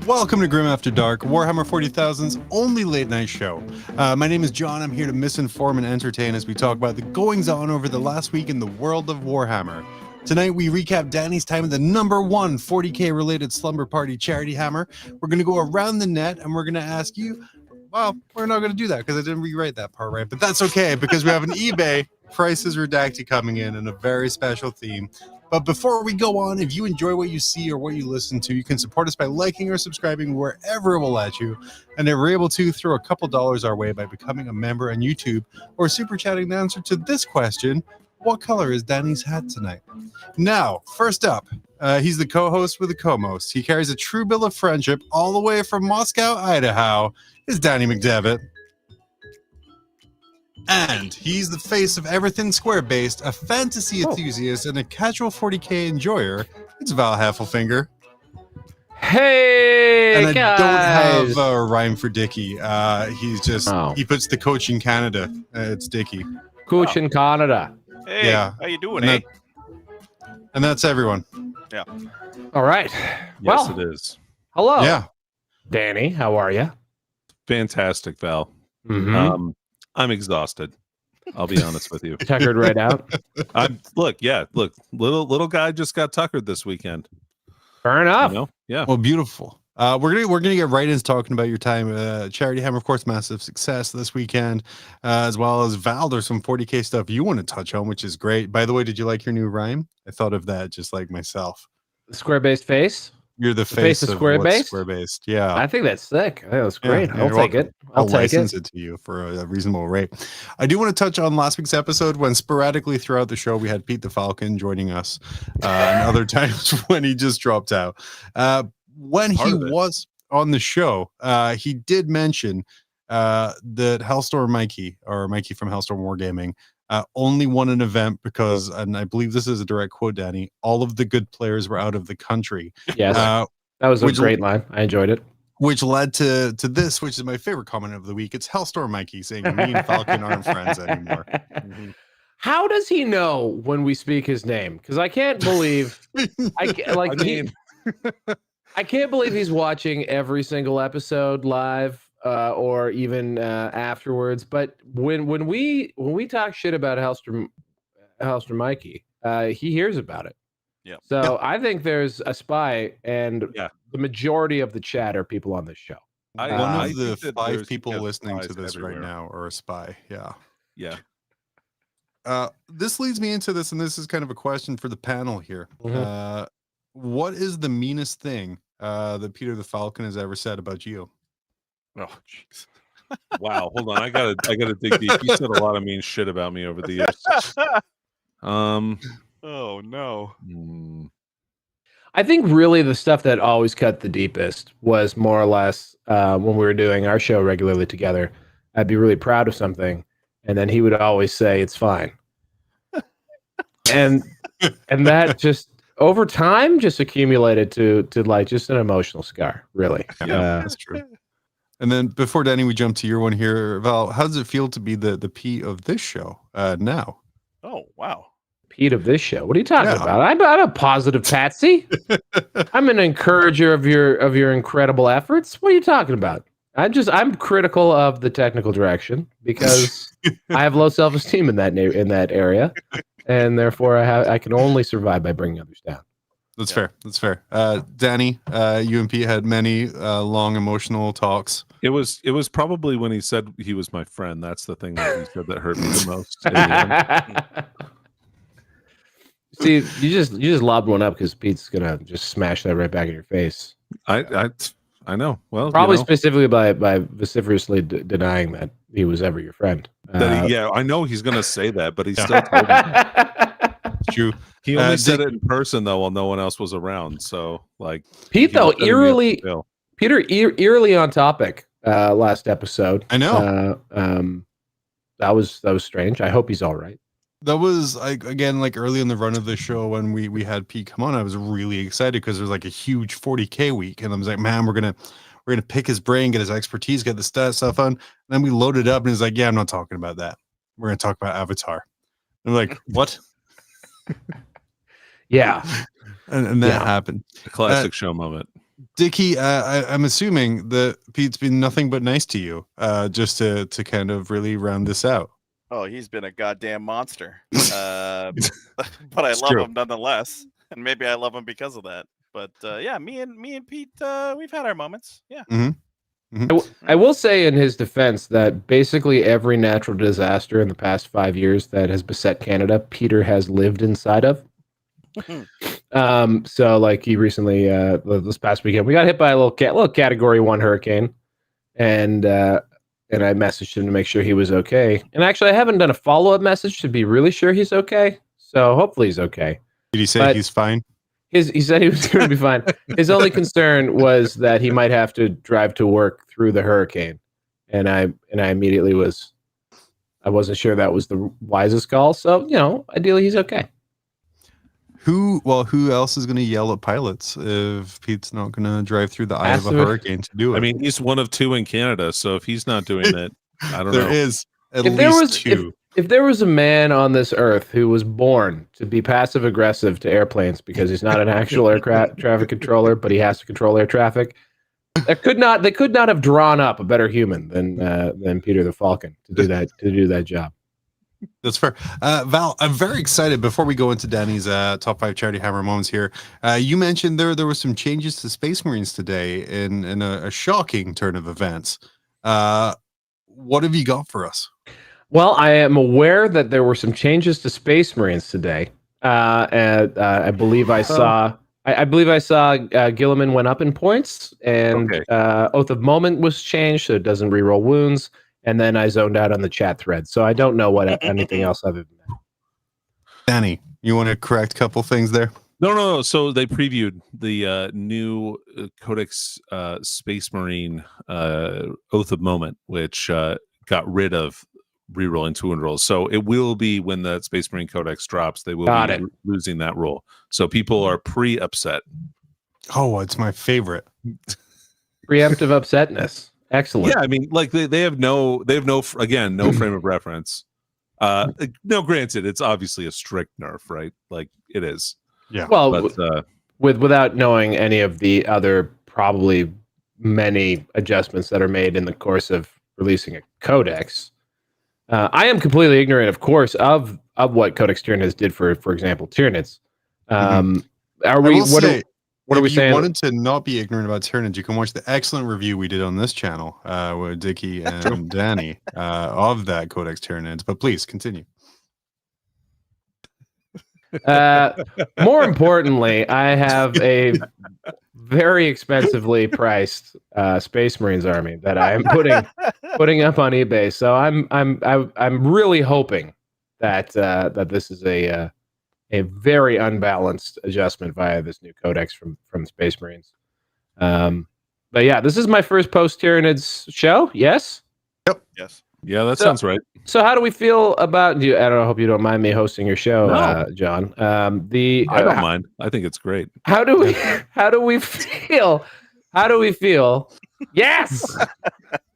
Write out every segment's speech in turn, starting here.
Welcome to Grim After Dark, Warhammer 40,000's only late night show. My name is John. I'm here to misinform and entertain as we talk about the goings-on over the last week in the world of Warhammer. Tonight, we recap Danny's time at the #1 40K related Slumber Party charity hammer. We're going to go around the net and we're going to ask you, well, we're not going to do that because I didn't rewrite that part right, but that's okay because we have an eBay prices redacted coming in and a very special theme. But before we go on, if you enjoy what you see or what you listen to, you can support us by liking or subscribing wherever it will let you. And if we're able to, throw a couple dollars our way by becoming a member on YouTube or super chatting the answer to this question: what color is Danny's hat tonight? Now, first up, he's the co-host with the co-most. He carries a true bill of friendship all the way from Moscow, Idaho. It's Danny McDevitt. And he's the face of everything square-based, a fantasy enthusiast, and a casual 40K enjoyer. It's Val Heffelfinger. Hey, and guys. I don't have a rhyme for Dickie. He's just, he puts the coach in Canada. It's Dickie. Coach in Canada. Hey, yeah. How you doing, and and that's everyone. Yeah. All right. Yes, it is. Hello. Yeah. Danny, how are you? Fantastic, Val. Mm-hmm. I'm exhausted. I'll be honest with you. Tuckered right out. Look, little guy just got tuckered this weekend. Fair enough. You know? Yeah. Well, beautiful. We're gonna get right into talking about your time. Charity Hammer, of course, massive success this weekend, as well as Val. There's some 40K stuff you want to touch on, which is great. By the way, did you like your new rhyme? I thought of that just like myself. The square-based face. You're the face of square-based. Square-based. Yeah. I think that's sick. I think that's great. Yeah, I'll take it. I'll license it to you for a reasonable rate. I do want to touch on last week's episode when sporadically throughout the show we had Pete the Falcon joining us, and other times when he just dropped out. When he was on the show, he did mention that Hellstorm Mikey, or Mikey from Hellstorm Wargaming, only won an event because, and I believe this is a direct quote, Danny, all of the good players were out of the country. Yes, that was a great line. I enjoyed it. Which led to this, which is my favorite comment of the week. It's Hellstorm Mikey saying, me and Falcon aren't friends anymore. Mm-hmm. How does he know when we speak his name? Because I can't believe, I can't believe he's watching every single episode live. Or even afterwards, but when we talk shit about Hellstorm Mikey, he hears about it. Yeah. So I think there's a spy, and the majority of the chat are people on this show. One of the 5 people listening to this right now are a spy. Yeah. Yeah. This leads me into this, and this is kind of a question for the panel here. Mm-hmm. What is the meanest thing that Peter the Falcon has ever said about you? Oh, jeez. Wow. Hold on. I gotta dig deep. You said a lot of mean shit about me over the years. Oh no. I think really the stuff that always cut the deepest was more or less when we were doing our show regularly together. I'd be really proud of something, and then he would always say it's fine. and that just over time just accumulated to like just an emotional scar, really. Yeah, that's true. And then before Danny, we jump to your one here, Val. How does it feel to be the Pete of this show now? Oh wow, Pete of this show. What are you talking about? I'm a positive Patsy. I'm an encourager of your incredible efforts. What are you talking about? I'm critical of the technical direction because I have low self-esteem in that area, and therefore I can only survive by bringing others down. That's fair. That's fair. Danny, you and Pete had many long emotional talks. It was probably when he said he was my friend. That's the thing that he said that hurt me the most. See, you just lobbed one up because Pete's gonna just smash that right back in your face. I know. Well, probably specifically by vociferously denying that he was ever your friend. I know he's gonna say that, but he still told me. True. He only said it in person though, while no one else was around. So, like, Pete though, eerily on topic. Last episode, I know. That was strange. I hope he's all right. That was again like early in the run of the show when we had Pete come on. I was really excited because there was like a huge 40K week, and I was like, man, we're gonna pick his brain, get his expertise, get the stat stuff on. And then we loaded up, and he's like, yeah, I'm not talking about that. We're gonna talk about Avatar. And I'm like, what? Yeah. And that happened. A classic show moment. Dickie, I'm assuming that Pete's been nothing but nice to you, just to kind of really round this out. Oh, he's been a goddamn monster. But I It's love true. him nonetheless, and maybe I love him because of that. But yeah, me and Pete, we've had our moments. Yeah. I will say in his defense that basically every natural disaster in the past 5 years that has beset Canada, Peter has lived inside of. So like he recently, this past weekend, we got hit by a little Category 1 hurricane, and I messaged him to make sure he was okay. And actually, I haven't done a follow-up message to be really sure he's okay. So hopefully he's okay. Did he say he's fine? He said he was going to be fine. His only concern was that he might have to drive to work through the hurricane, and I immediately I wasn't sure that was the wisest call. So ideally he's okay. Who else is going to yell at pilots if Pete's not going to drive through the eye of a hurricane to do it? I mean, he's one of two in Canada, so if he's not doing it, I don't know. There is at least two. If there was a man on this earth who was born to be passive aggressive to airplanes because he's not an actual air traffic controller, but he has to control air traffic, they could not have drawn up a better human than Peter the Falcon to do that job. That's fair. Val, I'm very excited. Before we go into Danny's top 5 charity hammer moments here, you mentioned there were some changes to Space Marines today in a shocking turn of events. What have you got for us? Well, I am aware that there were some changes to Space Marines today. And I believe I saw Gilliman went up in points, and Oath of Moment was changed so it doesn't reroll wounds. And then I zoned out on the chat thread, so I don't know what anything else other than that. Danny, you want to correct a couple things there? No. So they previewed the new Codex Space Marine Oath of Moment, which got rid of rerolling 2 and rolls. So it will be when the Space Marine Codex drops, they will be losing that role. So people are pre-upset. Oh, it's my favorite. Preemptive upsetness. Excellent. Yeah, I mean, like they have no frame of reference. No, granted, it's obviously a strict nerf, right? Like it is. Yeah. Well, but, without knowing any of the other probably many adjustments that are made in the course of releasing a codex, I am completely ignorant, of course, of what Codex Tyranids did for example, Tyranids. What are we saying? If you wanted to not be ignorant about Tyranids, you can watch the excellent review we did on this channel with Dickie and Danny of that Codex Tyranids. But please continue. More importantly, I have a very expensively priced Space Marines army that I am putting up on eBay. So I'm really hoping that this is a very unbalanced adjustment via this new codex from Space Marines. But yeah, this is my first post Tyranids show. Yes. Yep. Yes. Yeah, that sounds right. So how do we feel about you? I don't know. I hope you don't mind me hosting your show, John. I don't mind. I think it's great. How do we feel? How do we feel? Yes.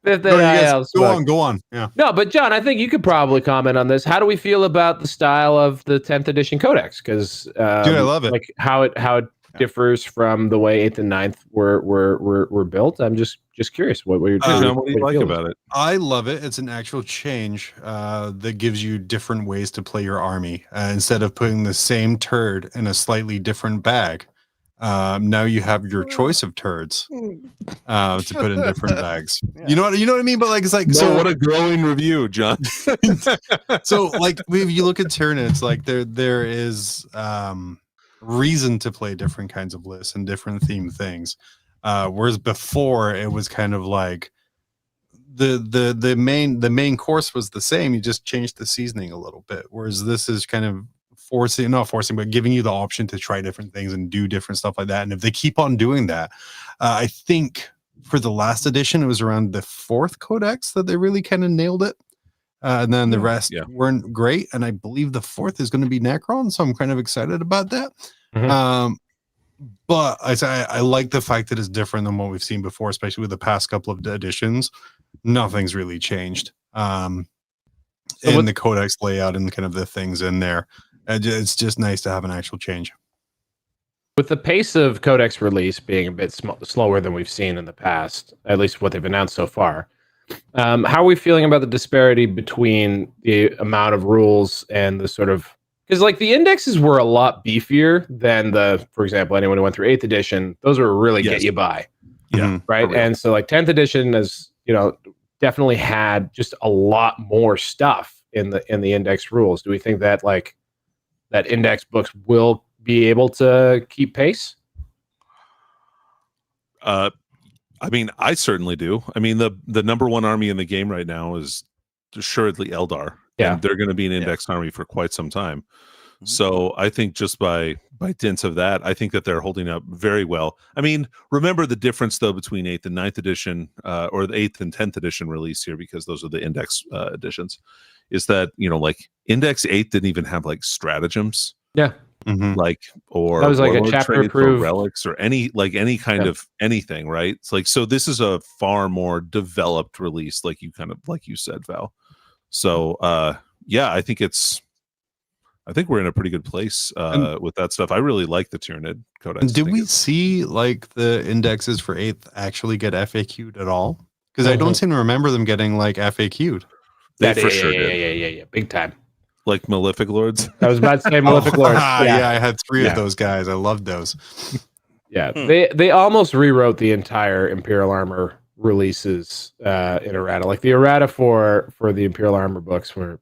Go on. Yeah. No, but John, I think you could probably comment on this. How do we feel about the style of the 10th edition codex? Because dude, I love it. Like how it differs from the way 8th and 9th were built. I'm just curious what you're doing. What do you like about it? I love it. It's an actual change that gives you different ways to play your army. Instead of putting the same turd in a slightly different bag, now you have your choice of turds to put in different bags. Yeah. You know what I mean? But like, it's like, so what a glowing review, John. So like, if you look at Tyranids, like there is reason to play different kinds of lists and different theme things. Whereas before it was kind of like the main course was the same. You just changed the seasoning a little bit. Whereas this is kind of not forcing, but giving you the option to try different things and do different stuff like that. And if they keep on doing that, I think for the last edition, it was around the 4th codex that they really kind of nailed it. And then the rest weren't great. And I believe the 4th is going to be Necron. So I'm kind of excited about that. Mm-hmm. But I like the fact that it's different than what we've seen before, especially with the past couple of editions. Nothing's really changed in the codex layout and kind of the things in there. It's just nice to have an actual change. With the pace of codex release being a bit slower than we've seen in the past, at least what they've announced so far, how are we feeling about the disparity between the amount of rules and the sort of, because like the indexes were a lot beefier than for example, anyone who went through 8th edition, those were really get you by. Yeah. Right. And so like 10th edition is, definitely had just a lot more stuff in the index rules. Do we think that like that index books will be able to keep pace? I mean, I certainly do. I mean, the number one army in the game right now is assuredly Eldar. Yeah. And they're going to be an index army for quite some time. So I think just by dint of that, I think that they're holding up very well. I mean, remember the difference though between 8th and 9th edition, or the 8th and 10th edition release here, because those are the index editions, is that like Index 8 didn't even have like stratagems. Yeah. Like, or that was like a warlord chapter traits or approved relics or any kind of anything, right? It's like, so this is a far more developed release, like you said, Val. So yeah, I think we're in a pretty good place with that stuff. I really like the Tyranid codex. Did we see like the indexes for 8th actually get FAQ'd at all? Because I don't seem to remember them getting like FAQ'd. They for sure did. Yeah, big time. Like Malefic Lords. I was about to say Malefic Lords. Yeah, I had 3 of those guys. I loved those. Yeah, they almost rewrote the entire Imperial Armor releases in errata. Like the errata for the Imperial Armor books were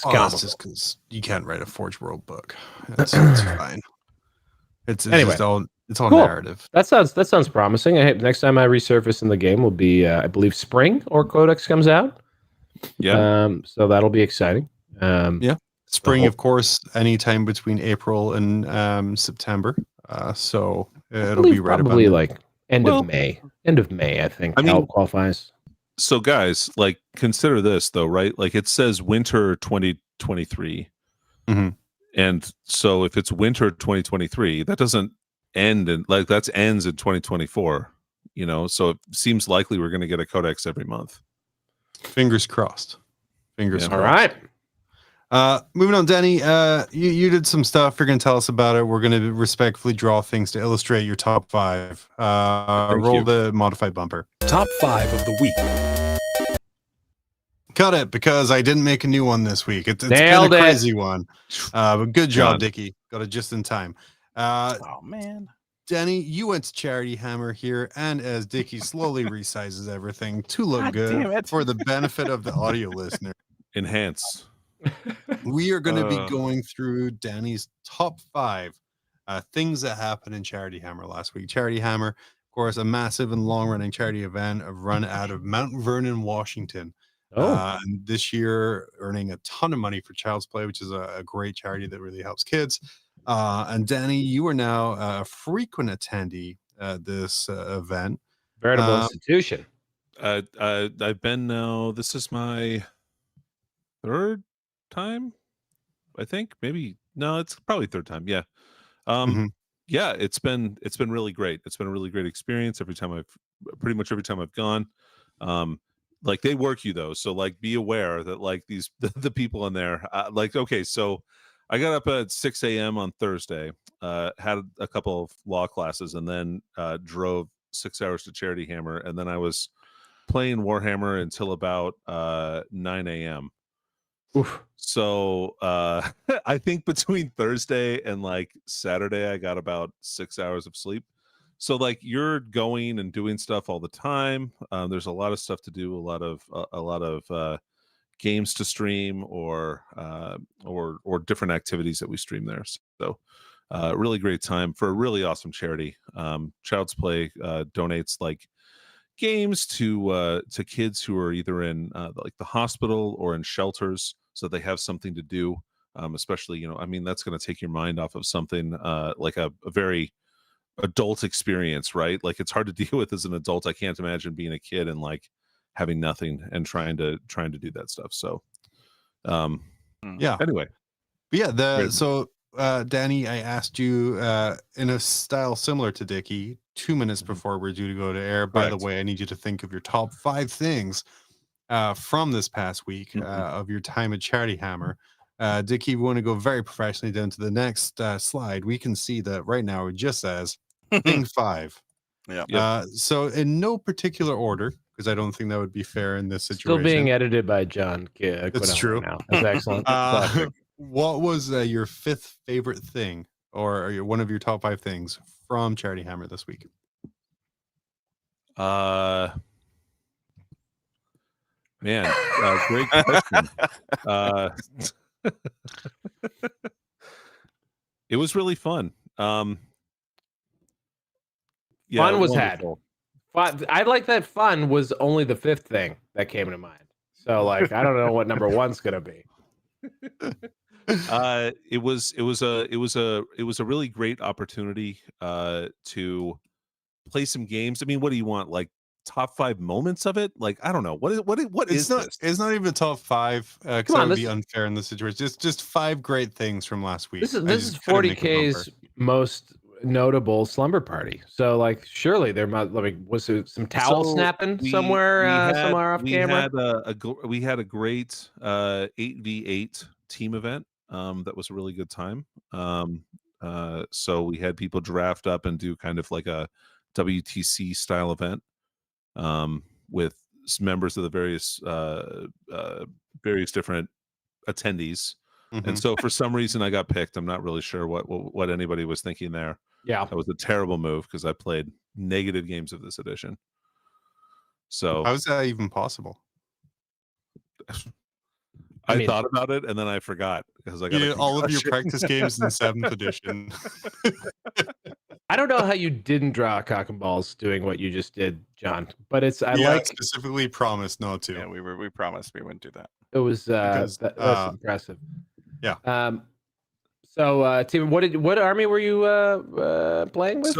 that's just because you can't write a Forge World book. It's fine. It's anyway, just all cool. Narrative. That sounds promising. Next time I resurface in the game will be I believe spring or Codex comes out. Yeah. So that'll be exciting. Yeah. Spring, of course, anytime between April and September. So it'll be right probably about like end of May. End of May, I think. I mean, qualifies. So guys, like consider this though, right? Like it says winter 2023. And so if it's winter 2023, that doesn't end and like that ends in 2024, so it seems likely we're going to get a codex every month. Fingers crossed. Fingers crossed. All right. Moving on, Danny, you did some stuff. You're going to tell us about it. We're going to respectfully draw things to illustrate your top 5. Roll the modified bumper. Top 5 of the week. Cut it, because I didn't make a new one this week. It's kind of crazy one. But good job, Dickie. Got it just in time. Oh, man. Danny, you went to Charity Hammer here, and as Dickie slowly resizes everything to look good for the benefit of the audio listener. Enhance. We are going to be going through Danny's top 5 things that happened in Charity Hammer last week. Charity Hammer, of course, a massive and long-running charity event run out of Mount Vernon, Washington. And this year, earning a ton of money for Child's Play, which is a great charity that really helps kids. And Danny, you are now a frequent attendee at this event. Veritable institution. I've been now. This is my 3rd time, I think. Maybe no, it's probably 3rd time. Yeah. Yeah, it's been really great. It's been a really great experience pretty much every time I've gone. Like they work you though, so like be aware that like the people in there okay, so I got up at 6 a.m. on Thursday, had a couple of law classes, and then drove 6 hours to Charity Hammer, and then I was playing Warhammer until about 9 a.m. Oof. So I think between Thursday and like Saturday, I got about 6 hours of sleep. So like you're going and doing stuff all the time. There's a lot of stuff to do, a lot of games to stream or different activities that we stream there. So really great time for a really awesome charity. Child's Play donates like games to kids who are either in like the hospital or in shelters, so they have something to do. Especially, I mean, that's going to take your mind off of something like a very adult experience, right? Like it's hard to deal with as an adult. I can't imagine being a kid and like having nothing and trying to do that stuff. So yeah, anyway, but yeah, Danny, I asked you in a style similar to Dickie 2 minutes before we're due to go to air. By the way, I need you to think of your top 5 things from this past week of your time at Charity Hammer. Dickie, we want to go very professionally down to the next slide. We can see that right now it just says thing 5. Yeah. So in no particular order, because I don't think that would be fair in this situation. Still being edited by John That's Quennell true. right now. That's excellent. What was your 5th favorite thing, or one of your top 5 things from Charity Hammer this week? Man, great question. It was really fun. Fun was wonderful. had. Fun. I like that fun was only the 5th thing that came to mind. So like, I don't know what number 1's gonna be. It was a really great opportunity to play some games. I mean, what do you want? Like top 5 moments of it? Like, I don't know. What is this? It's not even top 5. Come That on, would be unfair in this situation. Just 5 great things from last week. This is 40K's most notable slumber party. So like, surely there might was there some towel snapping somewhere off camera? We had a great 8v8 team event. That was a really good time. So we had people draft up and do kind of like a WTC style event with members of the various different attendees. And so for some reason I got picked. I'm not really sure what anybody was thinking there. Yeah, that was a terrible move because I played negative games of this edition. So how is that even possible? I mean, thought about it and then I forgot because I got all of your practice games in 7th edition. I don't know how you didn't draw a cock and balls doing what you just did, John. But it's specifically promised not to. Yeah, we promised we wouldn't do that. It was that's impressive. Yeah. So Tim, what army were you playing with?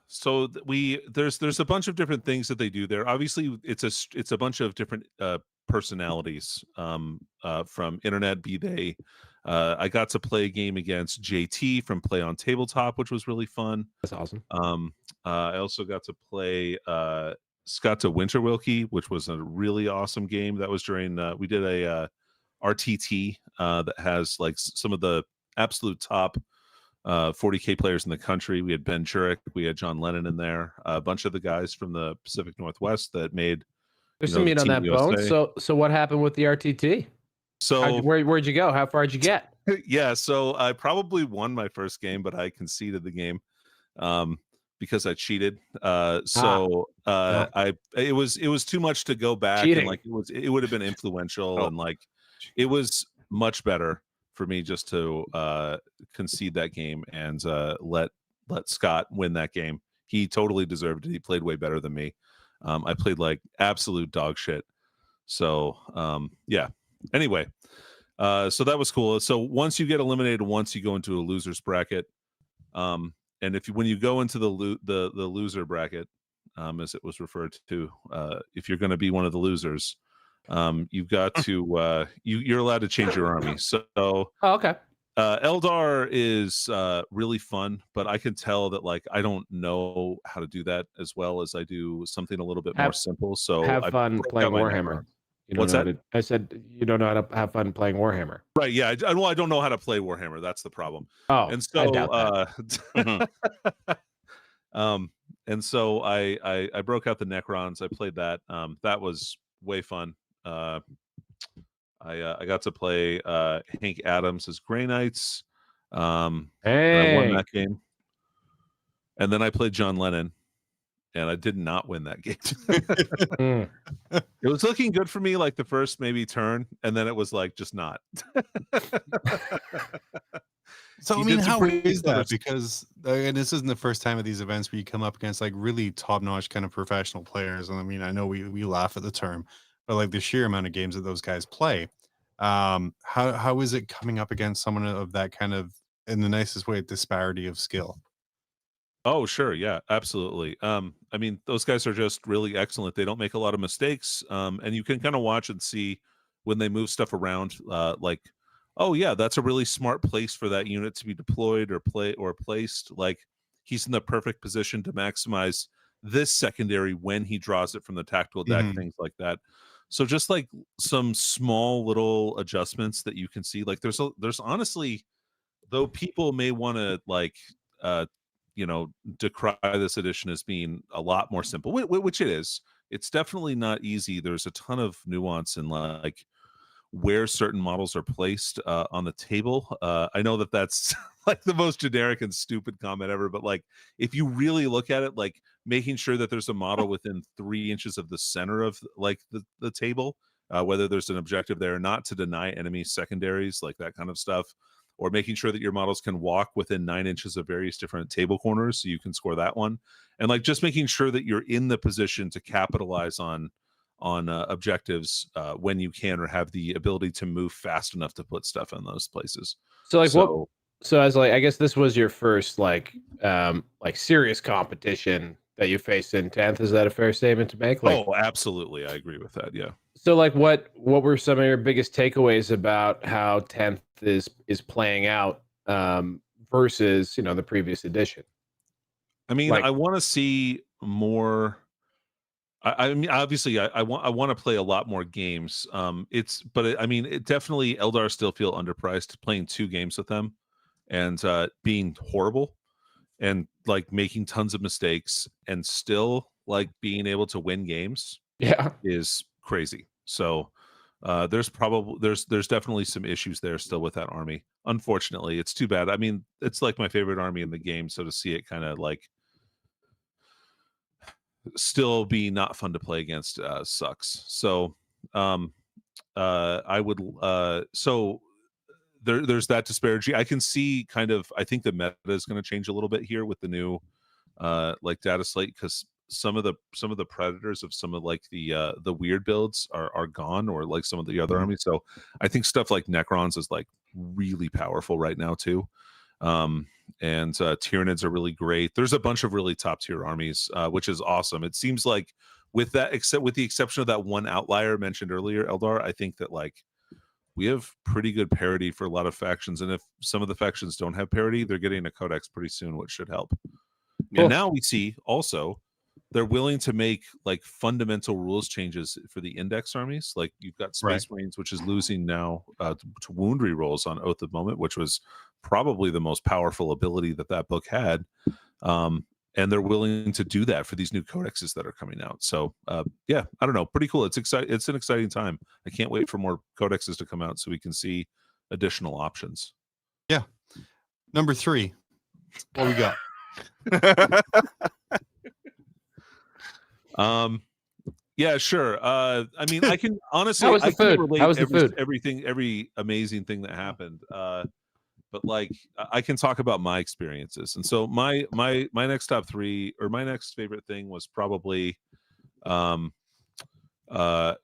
So there's a bunch of different things that they do there. Obviously, it's a bunch of different personalities from internet. Be they, I got to play a game against JT from Play on Tabletop, which was really fun. That's awesome. I also got to play Scott to Winterwilkie, which was a really awesome game. That was during we did a RTT that has like some of the absolute top 40K players in the country. We had Ben Jurek, we had John Lennon in there, a bunch of the guys from the Pacific Northwest that made. There's some meat on that bone. So what happened with the RTT? So where'd you go? How far did you get? Yeah, so I probably won my first game, but I conceded the game because I cheated. It was too much to go back. Cheating. And like it would have been influential and like it was much better for me just to concede that game and let Scott win that game. He totally deserved it. He played way better than me. I played like absolute dog shit. So yeah. Anyway, so that was cool. So once you get eliminated, once you go into a loser's bracket, and when you go into the loser bracket, as it was referred to, if you're going to be one of the losers, you've got to you're allowed to change your army. So okay. Eldar is really fun, but I can tell that like I don't know how to do that as well as I do something a little bit more simple. So have fun playing Warhammer. What's that? I said you don't know how to have fun playing Warhammer. Right? Yeah. I don't know how to play Warhammer. That's the problem. Oh, and so I doubt that. And so I broke out the Necrons. I played that. That was way fun. I got to play Hank Adams as Grey Knights. Hey. I won that game. And then I played John Lennon, and I did not win that game. It was looking good for me like the first maybe turn, and then it was like just not. So I mean, how is that? Because and this isn't the first time at these events where you come up against like really top-notch kind of professional players. And I mean, I know we laugh at the term, but like the sheer amount of games that those guys play, how is it coming up against someone of that kind of, in the nicest way, disparity of skill? Oh, sure. Yeah, absolutely. I mean, those guys are just really excellent. They don't make a lot of mistakes. And you can kind of watch and see when they move stuff around, like, oh yeah, that's a really smart place for that unit to be deployed or placed. Like he's in the perfect position to maximize this secondary when he draws it from the tactical deck, things like that. So just like some small little adjustments that you can see, like there's honestly, though people may want to like decry this edition as being a lot more simple, which it is. It's definitely not easy. There's a ton of nuance in like where certain models are placed on the table. I know that that's like the most generic and stupid comment ever, but like if you really look at it, like making sure that there's a model within 3 inches of the center of like the table, whether there's an objective there or not, to deny enemy secondaries, like that kind of stuff, or making sure that your models can walk within 9 inches of various different table corners so you can score that one, and like just making sure that you're in the position to capitalize on objectives when you can, or have the ability to move fast enough to put stuff in those places. So like so as like, I guess this was your first like serious competition that you faced in 10th. Is that a fair statement to make? Like, oh, absolutely, I agree with that. Yeah. So like what were some of your biggest takeaways about how 10th is playing out versus the previous edition? I mean, I want to see more. I mean, obviously, I want to play a lot more games. It definitely, Eldar still feel underpriced. Playing 2 games with them and being horrible and like making tons of mistakes and still like being able to win games, is crazy. So there's definitely some issues there still with that army. Unfortunately, it's too bad. I mean, it's like my favorite army in the game, so to see it kind of like still be not fun to play against sucks. So I would so there's that disparity. I can see kind of, I think the meta is going to change a little bit here with the new like data slate, because some of the predators of some of like the weird builds are gone, or like some of the other armies. So I think stuff like Necrons is like really powerful right now too. And Tyranids are really great. There's a bunch of really top tier armies, which is awesome. It seems like with the exception of that one outlier mentioned earlier, Eldar, I think that like we have pretty good parity for a lot of factions, and if some of the factions don't have parity, they're getting a codex pretty soon, which should help. Cool. And now we see also they're willing to make like fundamental rules changes for the index armies. Like you've got Space Marines, which is losing now to wound rerolls on Oath of Moment, which was probably the most powerful ability that book had. And they're willing to do that for these new codexes that are coming out. So yeah, I don't know, pretty cool. It's exciting. It's an exciting time. I can't wait for more codexes to come out so we can see additional options. Yeah. Number 3, what we got? Yeah, sure. I mean, I can honestly, How was the food? How was the food? Every amazing thing that happened. But like, I can talk about my experiences. And so my next top 3, or my next favorite thing, was probably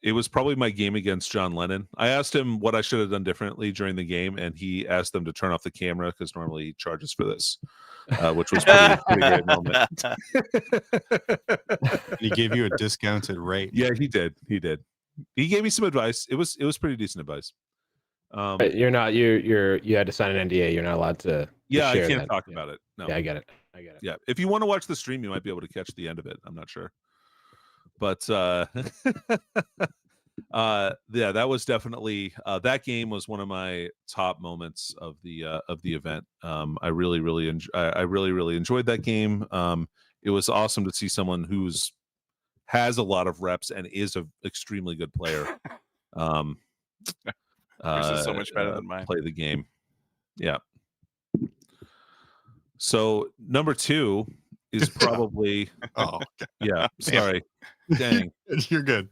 it was probably my game against John Lennon. I asked him what I should have done differently during the game, and he asked them to turn off the camera because normally he charges for this, which was pretty great moment. He gave you a discounted rate. Yeah, he did. He gave me some advice. It was pretty decent advice. But you had to sign an NDA. You're not allowed to. Yeah, share I can't that. talk about it. No. Yeah, I get it. Yeah, if you want to watch the stream, you might be able to catch the end of it. I'm not sure, but yeah, that was definitely that game was one of my top moments of the event. I really enjoyed that game. It was awesome to see someone has a lot of reps and is an extremely good player. This is so much better than mine. Play the game. Yeah. So number 2 is probably yeah. Sorry. Dang. You're good.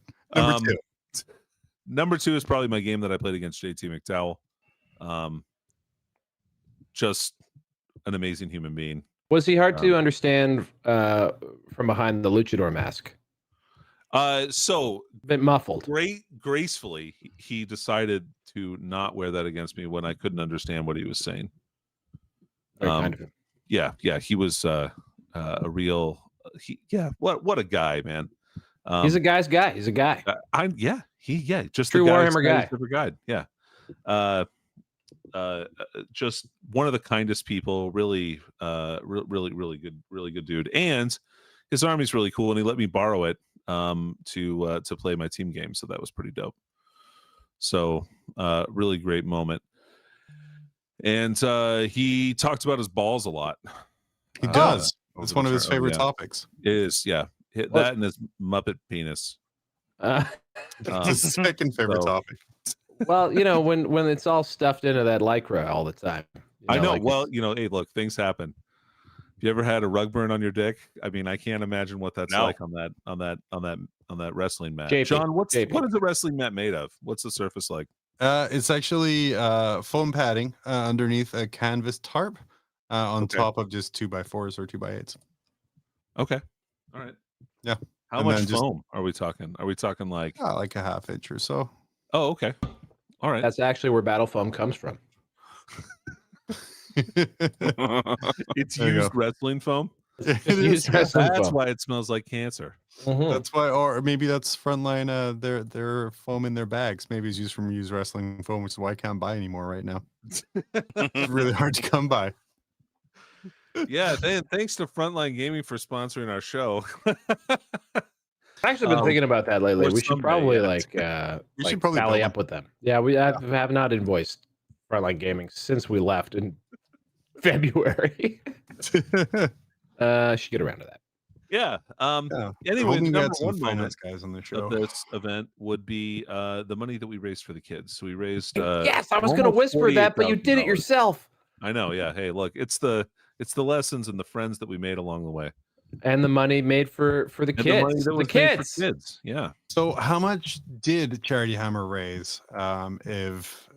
Number 2 is probably my game that I played against JT McDowell. Just an amazing human being. Was he hard to understand from behind the luchador mask? So a bit muffled. Gracefully, he decided to not wear that against me when I couldn't understand what he was saying. Very kind of him. Yeah, he was a real. What a guy, man. He's a guy's guy. He's a guy. Just true Warhammer guy. Super guide. Yeah. Just one of the kindest people. Really, really good dude. And his army's really cool, and he let me borrow it to play my team game. So that was pretty dope. So really great moment. And he talked about his balls a lot. He does. It's over one the of his turn. favorite Yeah. topics. It is, yeah. Hit What? that and his Muppet penis. His second favorite so- topic. Well, when it's all stuffed into that lycra all the time. I know. like Well, it's- hey, look, things happen. Have you ever had a rug burn on your dick? I mean, I can't imagine what that's No. like on that wrestling mat. JP, John, what JP. is a wrestling mat made of? What's the surface like? It's actually foam padding underneath a canvas tarp on Okay. top of just 2x4s or 2x8s. Okay. All right. Yeah. How And much then just- foam are we talking? Are we talking like? Like a half inch or so. Oh, okay. All right. That's actually where battle foam comes from. It's There you used go. wrestling foam. It Just is, use yeah. wrestling That's foam. why it smells like cancer. Mhm. That's why, or maybe that's Frontline. Their foam in their bags. Maybe it's used from used wrestling foam, which is why I can't buy anymore right now. It's really hard to come by. Yeah. Thanks to Frontline Gaming for sponsoring our show. I've actually been thinking about that lately. or We should someday, probably yeah. We like should probably tally bill up with them. Yeah, we have not invoiced Frontline Gaming since we left in February. Should get around to that. Yeah. Yeah. Anyway, Hoping the we number had some one moment finance guys on the show. of this event would be the money that we raised for the kids. So we raised. Yes, I was going to almost whisper that, but you did it $48,000. yourself. I know. Yeah. Hey, look, it's the lessons and the friends that we made along the way. And the money made for the And the money kids. that The was made for kids. kids. Yeah. So, how much did Charity Hammer raise? If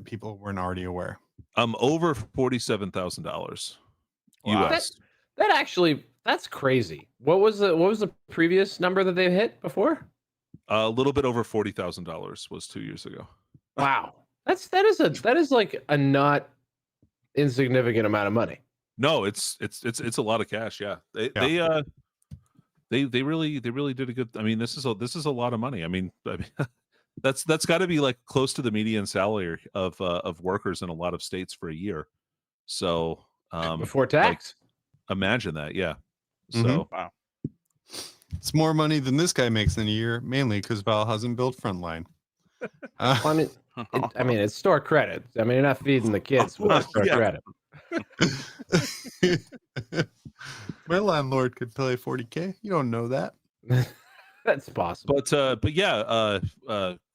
people weren't already aware, Over $47,000 Wow. US. That's crazy. What was the previous number that they hit before? A little bit over $40,000 was 2 years ago. Wow. That is like a not insignificant amount of money. No, it's a lot of cash. Yeah, they really did a good. I mean, this is a lot of money. I mean that's got to be like close to the median salary of workers in a lot of states for a year. So Before tax. imagine that. Yeah. Mhm. So Wow. it's more money than this guy makes in a year, mainly because Val hasn't built Frontline. Well, it's store credit. I mean, you're not feeding the kids with store Yeah. credit. My landlord could pay $40K. You don't know that. That's possible. but yeah,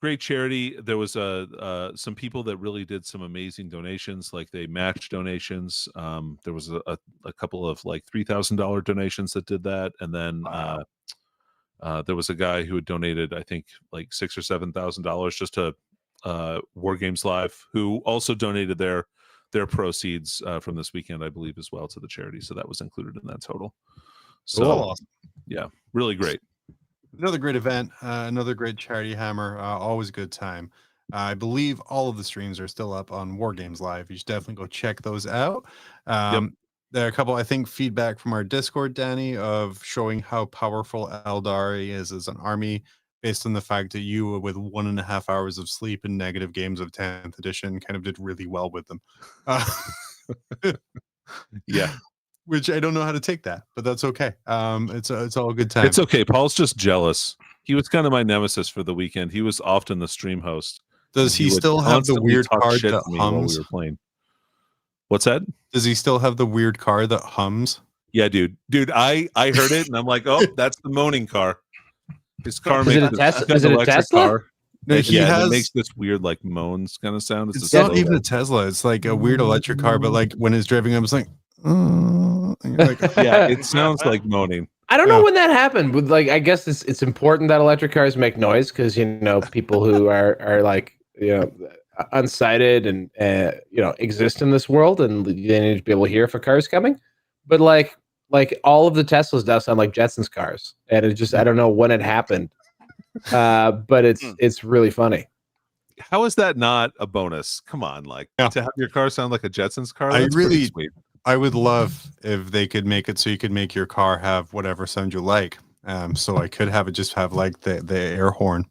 great charity. There was some people that really did some amazing donations, like they matched donations. There was a couple of like $3,000 donations that did that, and then there was a guy who had donated, I think, like $6,000 or $7,000 just to War Games Live, who also donated their proceeds from this weekend, I believe, as well to the charity. So that was included in that total. So Awesome. yeah, really great. Another great event, another great Charity Hammer, always a good time. I believe all of the streams are still up on War Games Live. You should definitely go check those out. There are a couple, I think, feedback from our Discord, Danny, of showing how powerful Eldari is as an army, based on the fact that you, with 1.5 hours of sleep and negative games of 10th edition, kind of did really well with them. Yeah. Which I don't know how to take that, but that's okay. It's all a good time. It's okay. Paul's just jealous. He was kind of my nemesis for the weekend. He was often the stream host. Does he would still have the constantly weird talk card shit that to me while we hums? were playing. What's that? Does he still have the weird car that hums? Yeah, dude. I heard it and I'm like, oh, that's the moaning car. His car Is it makes a Tesla? this Is it a electric Tesla? car. No, he Yeah, has. it makes this weird like moans kind of sound. It's a not Tesla. even a Tesla. It's like a weird electric car, but like when it's driving up, it's like, and you're like, Yeah, it sounds like moaning. I don't know Yeah. when that happened, but like I guess it's important that electric cars make noise because people who are like unsighted and exist in this world and they need to be able to hear if a car is coming. But like all of the Teslas now sound like Jetsons cars, and it just I don't know when it happened, but it's really funny. How is that not a bonus? Come on, like Yeah. to have your car sound like a Jetsons car. I That's pretty really- sweet. I would love if they could make it so you could make your car have whatever sound you like. So I could have it just have like the air horn,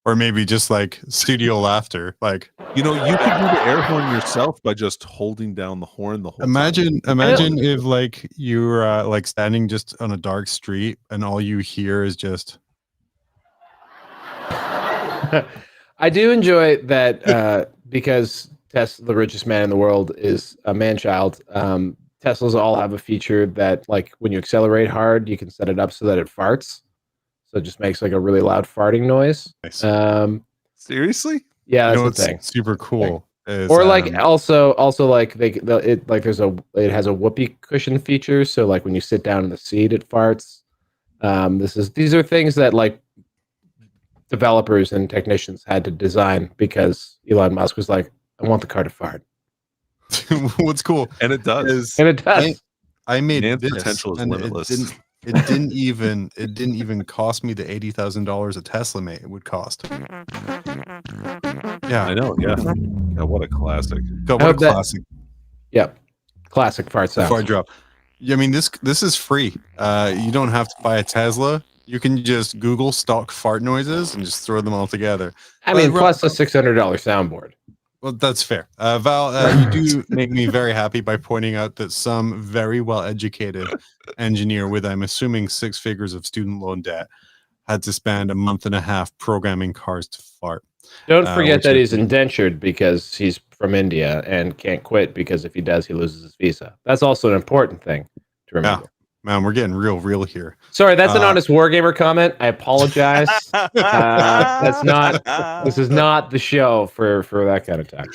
or maybe just like studio laughter. Like You could do the air horn yourself by just holding down the horn the whole time. imagine if like you're like standing just on a dark street and all you hear is just I do enjoy that because Tesla, the richest man in the world, is a man-child. Teslas all have a feature that, like, when you accelerate hard, you can set it up so that it farts. So it just makes like a really loud farting noise. Nice. Seriously? Yeah, You that's know the what's thing. super cool is, Or like also like it has a whoopee cushion feature. So like when you sit down in the seat, it farts. These are things that like developers and technicians had to design because Elon Musk was like, I want the car to fart. what's cool And it does. is And it does. I made Man's this, potential is and limitless. it didn't even cost me the $80,000 a Tesla would cost. Yeah, I know. Yeah. God, what a classic. God, I what a hope that- classic Yep. Classic fart sound. fart drop. I mean, this is free. You don't have to buy a Tesla. You can just Google stock fart noises and just throw them all together. I mean, Rob- plus a $600 soundboard. Well, that's fair. Val, you do make me very happy by pointing out that some very well-educated engineer with, I'm assuming, 6 figures of student loan debt had to spend a month and a half programming cars to fart. Don't forget which that is- he's indentured because he's from India and can't quit because if he does, he loses his visa. That's also an important thing to remember. Man, we're getting real here. Sorry, that's an honest Wargamer comment. I apologize. This is not the show for that kind of talk.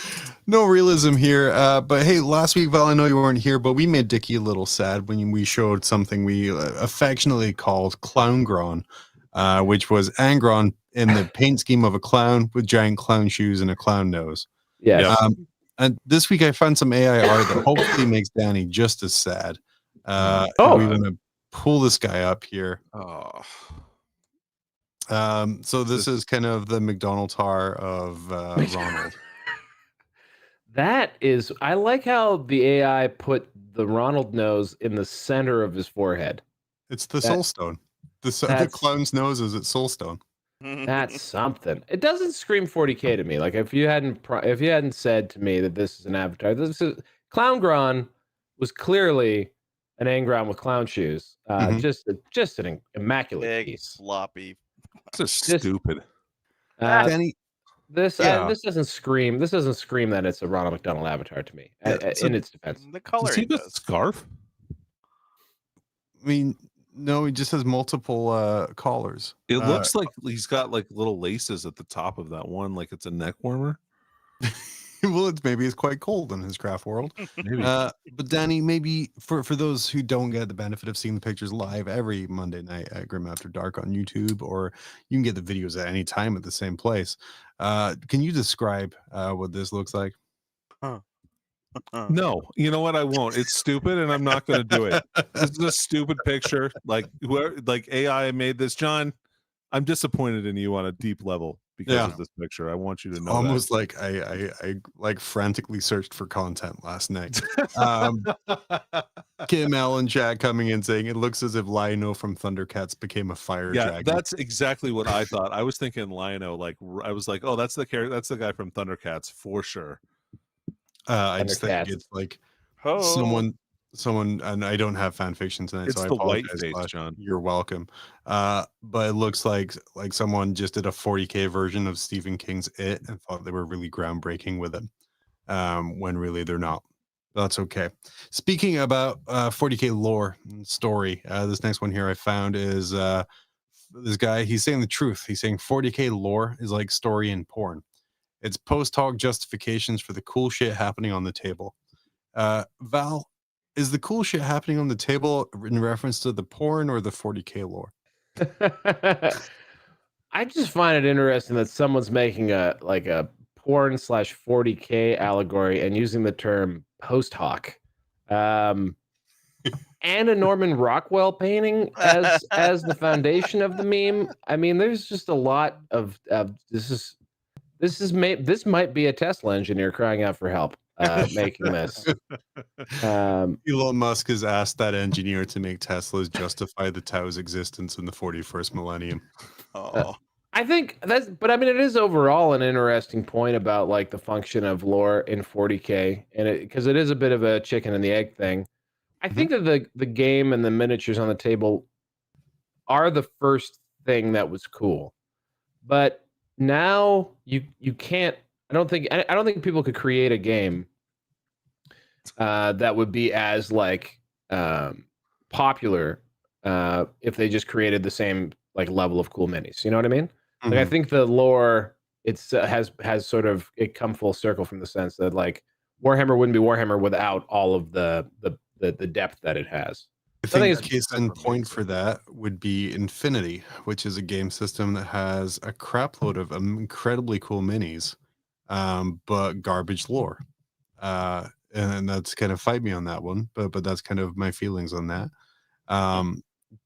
No realism here. But hey, last week, Val, I know you weren't here, but we made Dickie a little sad when we showed something we affectionately called Clowngron, which was Angron in the paint scheme of a clown with giant clown shoes and a clown nose. Yes. And this week I found some AI art that hopefully makes Danny just as sad. And we want to pull this guy up here. Oh. So this is kind of the McDonald's tar of Ronald. That is, I like how the AI put the Ronald nose in the center of his forehead. It's the Soul Stone. The clown's nose is its Soul Stone. That's something. It doesn't scream 40K to me. Like if you hadn't said to me that this is an avatar, Clowngron was clearly an Angron with clown shoes. Just an immaculate Big, piece. sloppy. This is stupid. Danny, This doesn't scream. This doesn't scream that it's a Ronald McDonald avatar to me. In its defense, The color. Does he have a scarf? I mean, no, he just has multiple collars. It looks like he's got like little laces at the top of that one, like it's a neck warmer. Well, maybe it's quite cold in his craft world. Maybe. But Danny, maybe for those who don't get the benefit of seeing the pictures live every Monday night at Grim After Dark on YouTube, or you can get the videos at any time at the same place. Can you describe what this looks like? No, you know what? I won't. It's stupid, and I'm not going to do it. This is a stupid picture. Like whoever, like AI made this, John. I'm disappointed in you on a deep level because of this picture. I want you to know. Almost like I like frantically searched for content last night. Kim Allen chat coming in saying it looks as if Lionel from Thundercats became a fire dragon. That's exactly what I thought. I was thinking Lionel. Like I was like, oh, that's the character. That's the guy from Thundercats for sure. I just think it's like someone, and I don't have fan fiction tonight, it's so I the apologize. white face, John. You're welcome. But it looks like someone just did a 40K version of Stephen King's It and thought they were really groundbreaking with it, when really they're not. That's okay. Speaking about 40K lore and story, this next one here I found is this guy. He's saying the truth. He's saying 40K lore is like story in porn. It's post-hoc justifications for the cool shit happening on the table. Val, is the cool shit happening on the table in reference to the porn or the 40K lore? I just find it interesting that someone's making a porn / 40K allegory and using the term post hoc. And a Norman Rockwell painting as the foundation of the meme. I mean, there's just a lot of this might be a Tesla engineer crying out for help making this. Elon Musk has asked that engineer to make Teslas justify the Tau's existence in the 41st millennium. I think but I mean, it is overall an interesting point about like the function of lore in 40K, and because it is a bit of a chicken and the egg thing. I think that the game and the miniatures on the table are the first thing that was cool, but now you can't. I don't think people could create a game that would be as like popular if they just created the same like level of cool minis. You know what I mean? Like I think the lore has sort of it come full circle from the sense that like Warhammer wouldn't be Warhammer without all of the depth that it has. I think case in point for that would be Infinity, which is a game system that has a crap load of incredibly cool minis, but garbage lore. And that's kind of fight me on that one, but that's kind of my feelings on that.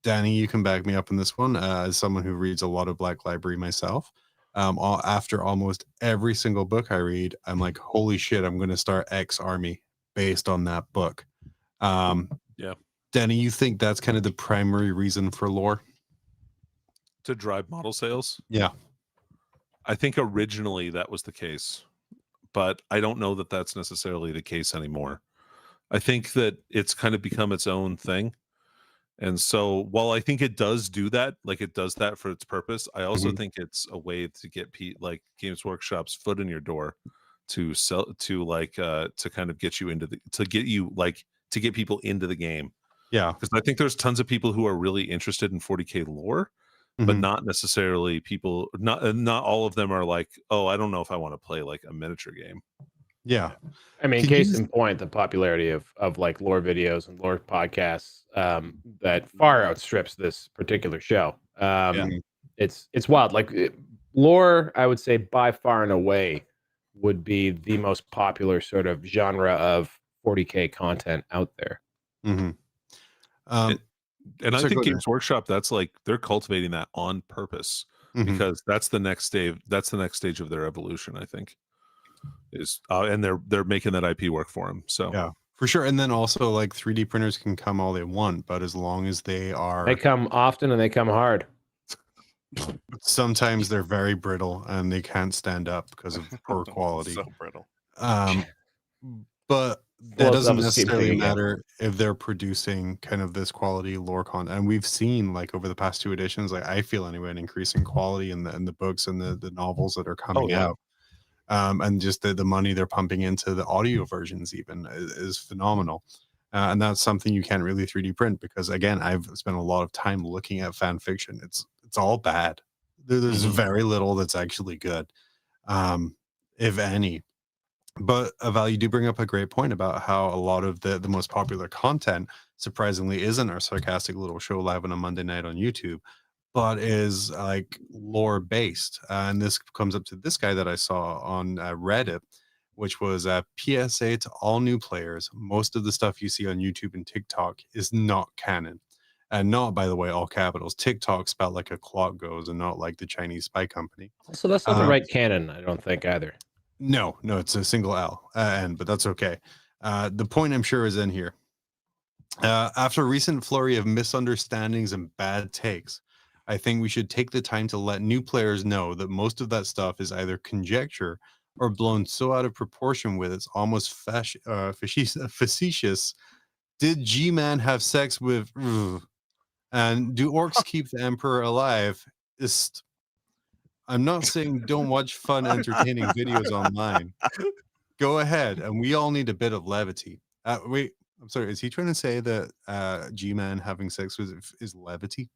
Danny, you can back me up on this one. As someone who reads a lot of Black Library myself, after almost every single book I read, I'm like, holy shit, I'm going to start X Army based on that book. Yeah. Danny, you think that's kind of the primary reason for lore? To drive model sales? Yeah. I think originally that was the case, but I don't know that that's necessarily the case anymore. I think that it's kind of become its own thing. And so while I think it does do that, like it does that for its purpose, I also think it's a way to get like Games Workshop's foot in your door to sell, to like to kind of get you into to get people into the game. Yeah. Because I think there's tons of people who are really interested in 40K lore, but not necessarily people, not all of them are like, oh, I don't know if I want to play like a miniature game. Yeah. I mean, case in point, the popularity of like lore videos and lore podcasts that far outstrips this particular show. It's wild. Like lore, I would say by far and away would be the most popular sort of genre of 40K content out there. And I think Games Workshop, that's like they're cultivating that on purpose because that's the next stage. That's the next stage of their evolution, I think. And they're making that IP work for them. So yeah, for sure. And then also like 3D printers can come all they want, but as long as they come often and they come hard. Sometimes they're very brittle and they can't stand up because of poor quality. So brittle. But that doesn't necessarily matter if they're producing kind of this quality lore content. And we've seen like over the past 2 editions, like I feel anyway, an increasing quality in the books and the novels that are coming out. And just the money they're pumping into the audio versions even is phenomenal. And that's something you can't really 3D print because again, I've spent a lot of time looking at fan fiction. It's all bad. There's very little that's actually good, if any. But Val, you do bring up a great point about how a lot of the most popular content surprisingly isn't our sarcastic little show live on a Monday night on YouTube, but is like lore based. And this comes up to this guy that I saw on Reddit, which was a PSA to all new players. Most of the stuff you see on YouTube and TikTok is not canon. And not, by the way, all capitals. TikTok spelled like a clock goes and not like the Chinese spy company. So that's not the right canon, I don't think either. No, it's a single L, but that's okay. The point I'm sure is in here. After a recent flurry of misunderstandings and bad takes, I think we should take the time to let new players know that most of that stuff is either conjecture or blown so out of proportion with it's almost facetious. Did G-Man have sex with... And do orcs keep the emperor alive? I'm not saying don't watch fun, entertaining videos online. Go ahead, and we all need a bit of levity. Wait, I'm sorry. Is he trying to say that G-Man having sex is levity?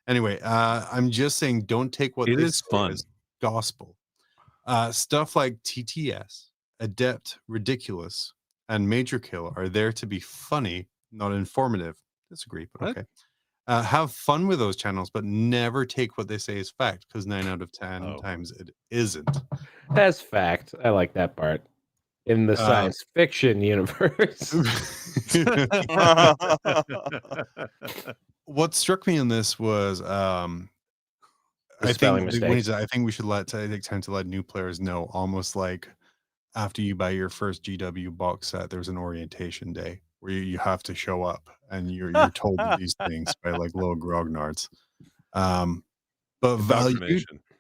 Anyway, I'm just saying don't take what it they is say fun as gospel. Stuff like TTS, Adept, Ridiculous, and Major Kill are there to be funny, not informative. Disagree, but okay. Have fun with those channels, but never take what they say as fact, because 9 out of 10 times it isn't. That's fact. I like that part. In the science fiction universe. What struck me in this was I think we should take time to let new players know, almost like after you buy your first GW box set, there's an orientation day where you have to show up and you're told these things by like little grognards. But Val,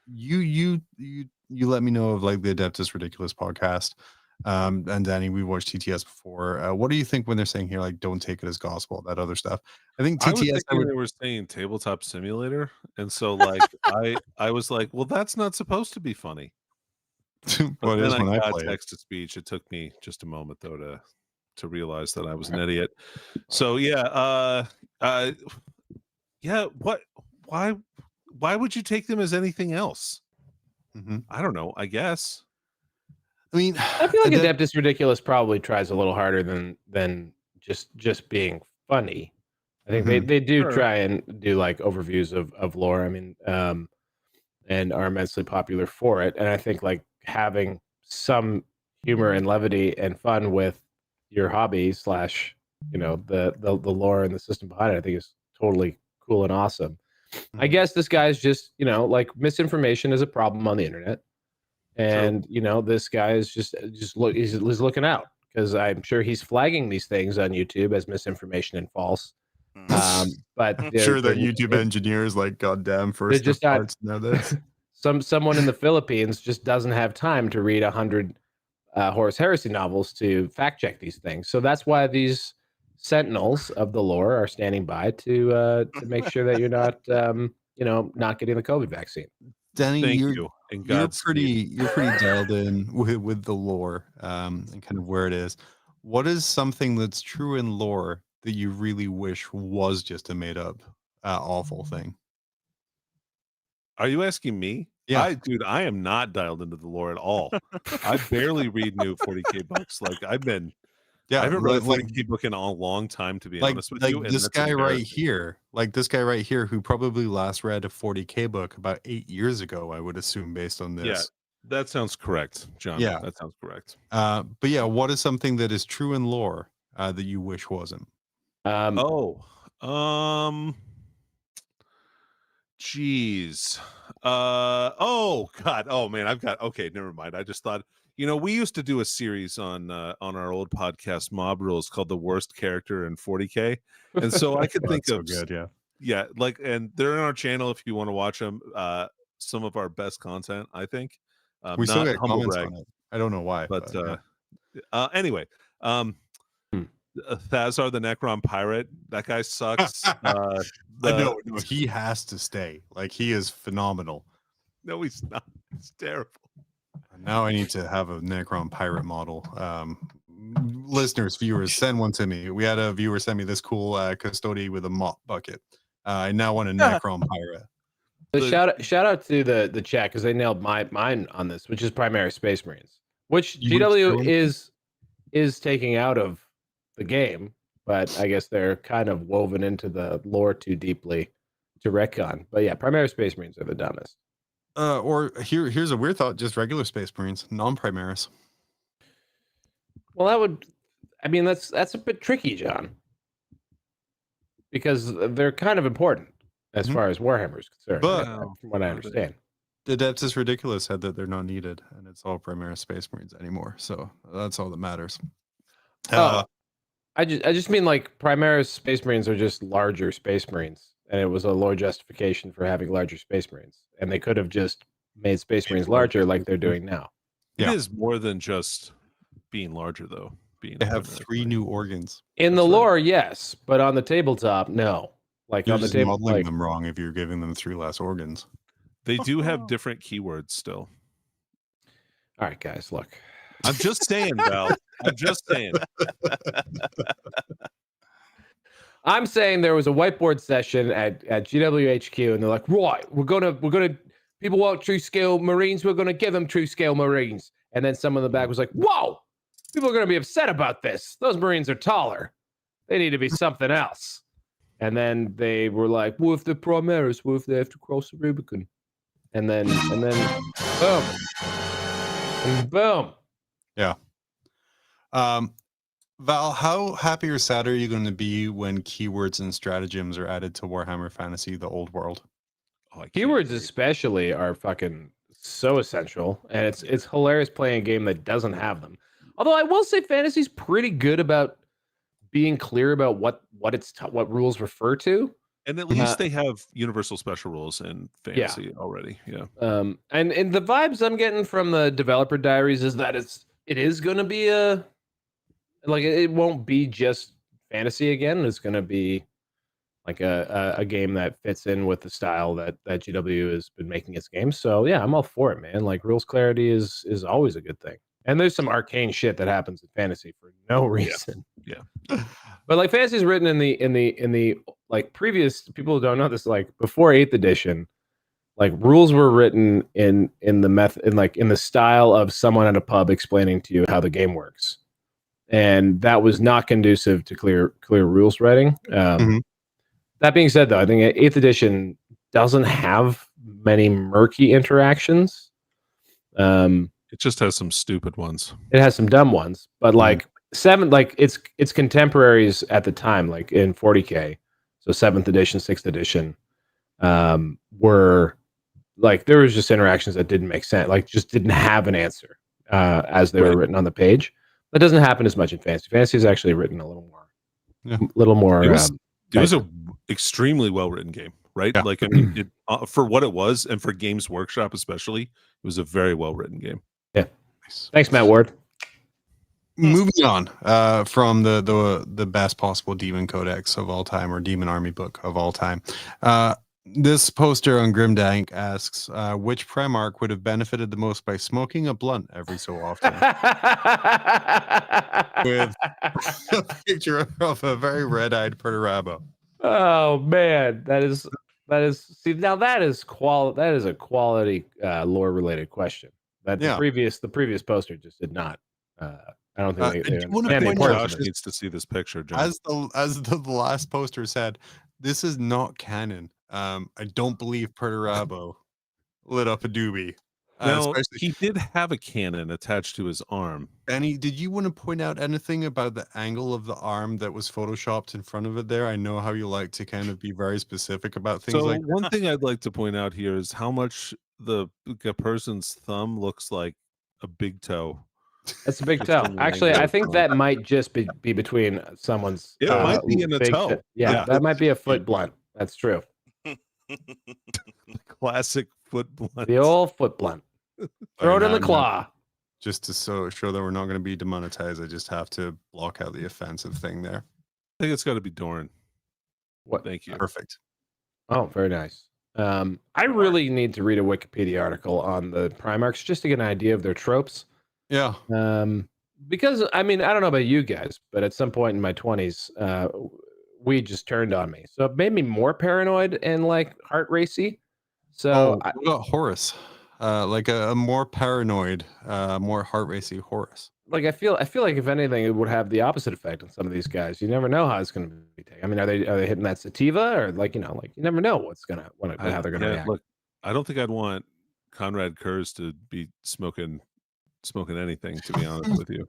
you let me know of like the Adeptus Ridiculous podcast. And Danny, we watched TTS before. What do you think when they're saying here, like, don't take it as gospel, that other stuff? I think I was TTS. thinking they were saying tabletop simulator, and so like I was like, well, that's not supposed to be funny. But What then is I when I got play it? text to speech. It took me just a moment though to realize that I was an idiot. So yeah, yeah. Why would you take them as anything else? Mm-hmm. I don't know. I guess. I mean, I feel like Adeptus Ridiculous probably tries a little harder than just being funny. I think they do Sure. try and do like overviews of lore. I mean, and are immensely popular for it. And I think like having some humor and levity and fun with your hobby slash, you know, the lore and the system behind it, I think is totally cool and awesome. I guess this guy's just, you know, like misinformation is a problem on the internet. And you know, this guy is just he's looking out because I'm sure he's flagging these things on YouTube as misinformation and false. But I'm sure that YouTube engineers like goddamn first just parts know this. Someone in the Philippines just doesn't have time to read 100 Horus Heresy novels to fact check these things. So that's why these sentinels of the lore are standing by to make sure that you're not you know, not getting the COVID vaccine. Danny, Thank you're you. And you're pretty dialed in with the lore and kind of where it is. What is something that's true in lore that you really wish was just a made up awful thing? Are you asking me? Yeah. Dude, I am not dialed into the lore at all. I barely read new 40K books. Like I haven't read a 40K book in a long time, to be honest with you. Like this guy right here, who probably last read a 40K book about 8 years ago, I would assume, based on this. Yeah, that sounds correct, John. Yeah, that sounds correct. But yeah, what is something that is true in lore that you wish wasn't? Geez. Oh God. Oh man, okay, never mind. I just thought, you know, we used to do a series on our old podcast Mob Rules called The Worst Character in 40K. And so I could think of so good, yeah, like, and they're on our channel if you want to watch them. Some of our best content, I think. We still not get humble comments brag, on it. I don't know why, but yeah. Anyway, Thazar the Necron pirate, that guy sucks. No, he has to stay. Like, he is phenomenal. No, he's not. He's terrible. Now I need to have a Necron pirate model. Listeners, viewers, send one to me. We had a viewer send me this cool custody with a mop bucket. I now want a Necron pirate. So shout out to the chat because they nailed mine on this, which is Primaris Space Marines, which GW is taking out of the game, but I guess they're kind of woven into the lore too deeply to retcon. But yeah, Primaris Space Marines are the dumbest. Or here's a weird thought: just regular Space Marines, non-Primaris. Well, that's a bit tricky, John, because they're kind of important as far as Warhammer is concerned. But from what I understand, the Adeptus Ridiculous said that they're not needed, and it's all Primaris Space Marines anymore. So that's all that matters. I just mean like Primaris Space Marines are just larger Space Marines, and it was a lore justification for having larger Space Marines, and they could have just made Space Marines larger like they're doing now. It is more than just being larger, though. They have 3 new organs in the lore, yes, but on the tabletop, no. Like you're on the table, modeling them wrong if you're giving them 3 less organs. They do have different keywords still. All right, guys, look. I'm just saying, Val. I'm just saying. I'm saying there was a whiteboard session at GWHQ, and they're like, right, we're gonna people want true scale Marines, we're gonna give them true scale Marines. And then someone in the back was like, whoa, people are gonna be upset about this. Those Marines are taller. They need to be something else. And then they were like, what if they're Primaris? What if they have to cross the Rubicon? And then boom. And boom. Yeah. Val, how happy or sad are you going to be when keywords and stratagems are added to Warhammer Fantasy: The Old World? Keywords especially are fucking so essential, and it's hilarious playing a game that doesn't have them. Although I will say Fantasy's pretty good about being clear about what rules refer to. And at least they have universal special rules in Fantasy already. Yeah. And the vibes I'm getting from the developer diaries is that it's it is going to be it won't be just fantasy again. It's going to be like a game that fits in with the style that GW has been making its games. So yeah, I'm all for it, man. Like rules clarity is always a good thing. And there's some arcane shit that happens in fantasy for no reason. Yeah. But like fantasy is written in the like previous, people who don't know this, like before 8th edition, like rules were written in the method, in the style of someone at a pub explaining to you how the game works. And that was not conducive to clear rules writing. That being said, though, I think 8th edition doesn't have many murky interactions. It just has some stupid ones. It has some dumb ones, but like 7th, like its contemporaries at the time, like in 40K, so 7th edition, 6th edition, were like there was just interactions that didn't make sense, like just didn't have an answer as they were written on the page. That doesn't happen as much in fantasy. Fantasy is actually written a little more. It was a extremely well written game, right? Yeah. Like I mean, for what it was, and for Games Workshop especially, it was a very well written game. Yeah. Thanks, Matt Ward. Moving on from the best possible demon codex of all time, or demon army book of all time. This poster on Grimdank asks, which Primarch would have benefited the most by smoking a blunt every so often? With a picture of a very red-eyed Perturabo. Oh man, that is see, now that is a quality lore related question. That the previous poster just did not. I don't think Josh needs to see this picture, John. As the last poster said, this is not canon. I don't believe Perturabo lit up a doobie. No, he did have a cannon attached to his arm. Benny, did you want to point out anything about the angle of the arm that was photoshopped in front of it there? I know how you like to kind of be very specific about things like that. One thing I'd like to point out here is how much a person's thumb looks like a big toe. That's a big toe. Actually, I think that might just be between someone's. It might be in a toe. Yeah, that might be a foot blunt. That's true. Classic foot blunt. The old foot blunt. Throw it in the claw. Just to show that we're not going to be demonetized, I just have to block out the offensive thing there. I think it's got to be Doran. What? Thank you. Perfect. Oh, very nice. I really need to read a Wikipedia article on the Primarchs just to get an idea of their tropes. Yeah. Because I mean, I don't know about you guys, but at some point in my 20s, weed just turned on me. So it made me more paranoid and like heart racy. So we got Horus, like a more paranoid, more heart racy Horus. Like I feel like if anything, it would have the opposite effect on some of these guys. You never know how it's going to be taken. I mean, are they hitting that sativa, or like you never know how they're going to react. Look, I don't think I'd want Conrad Kurz to be smoking anything, to be honest with you.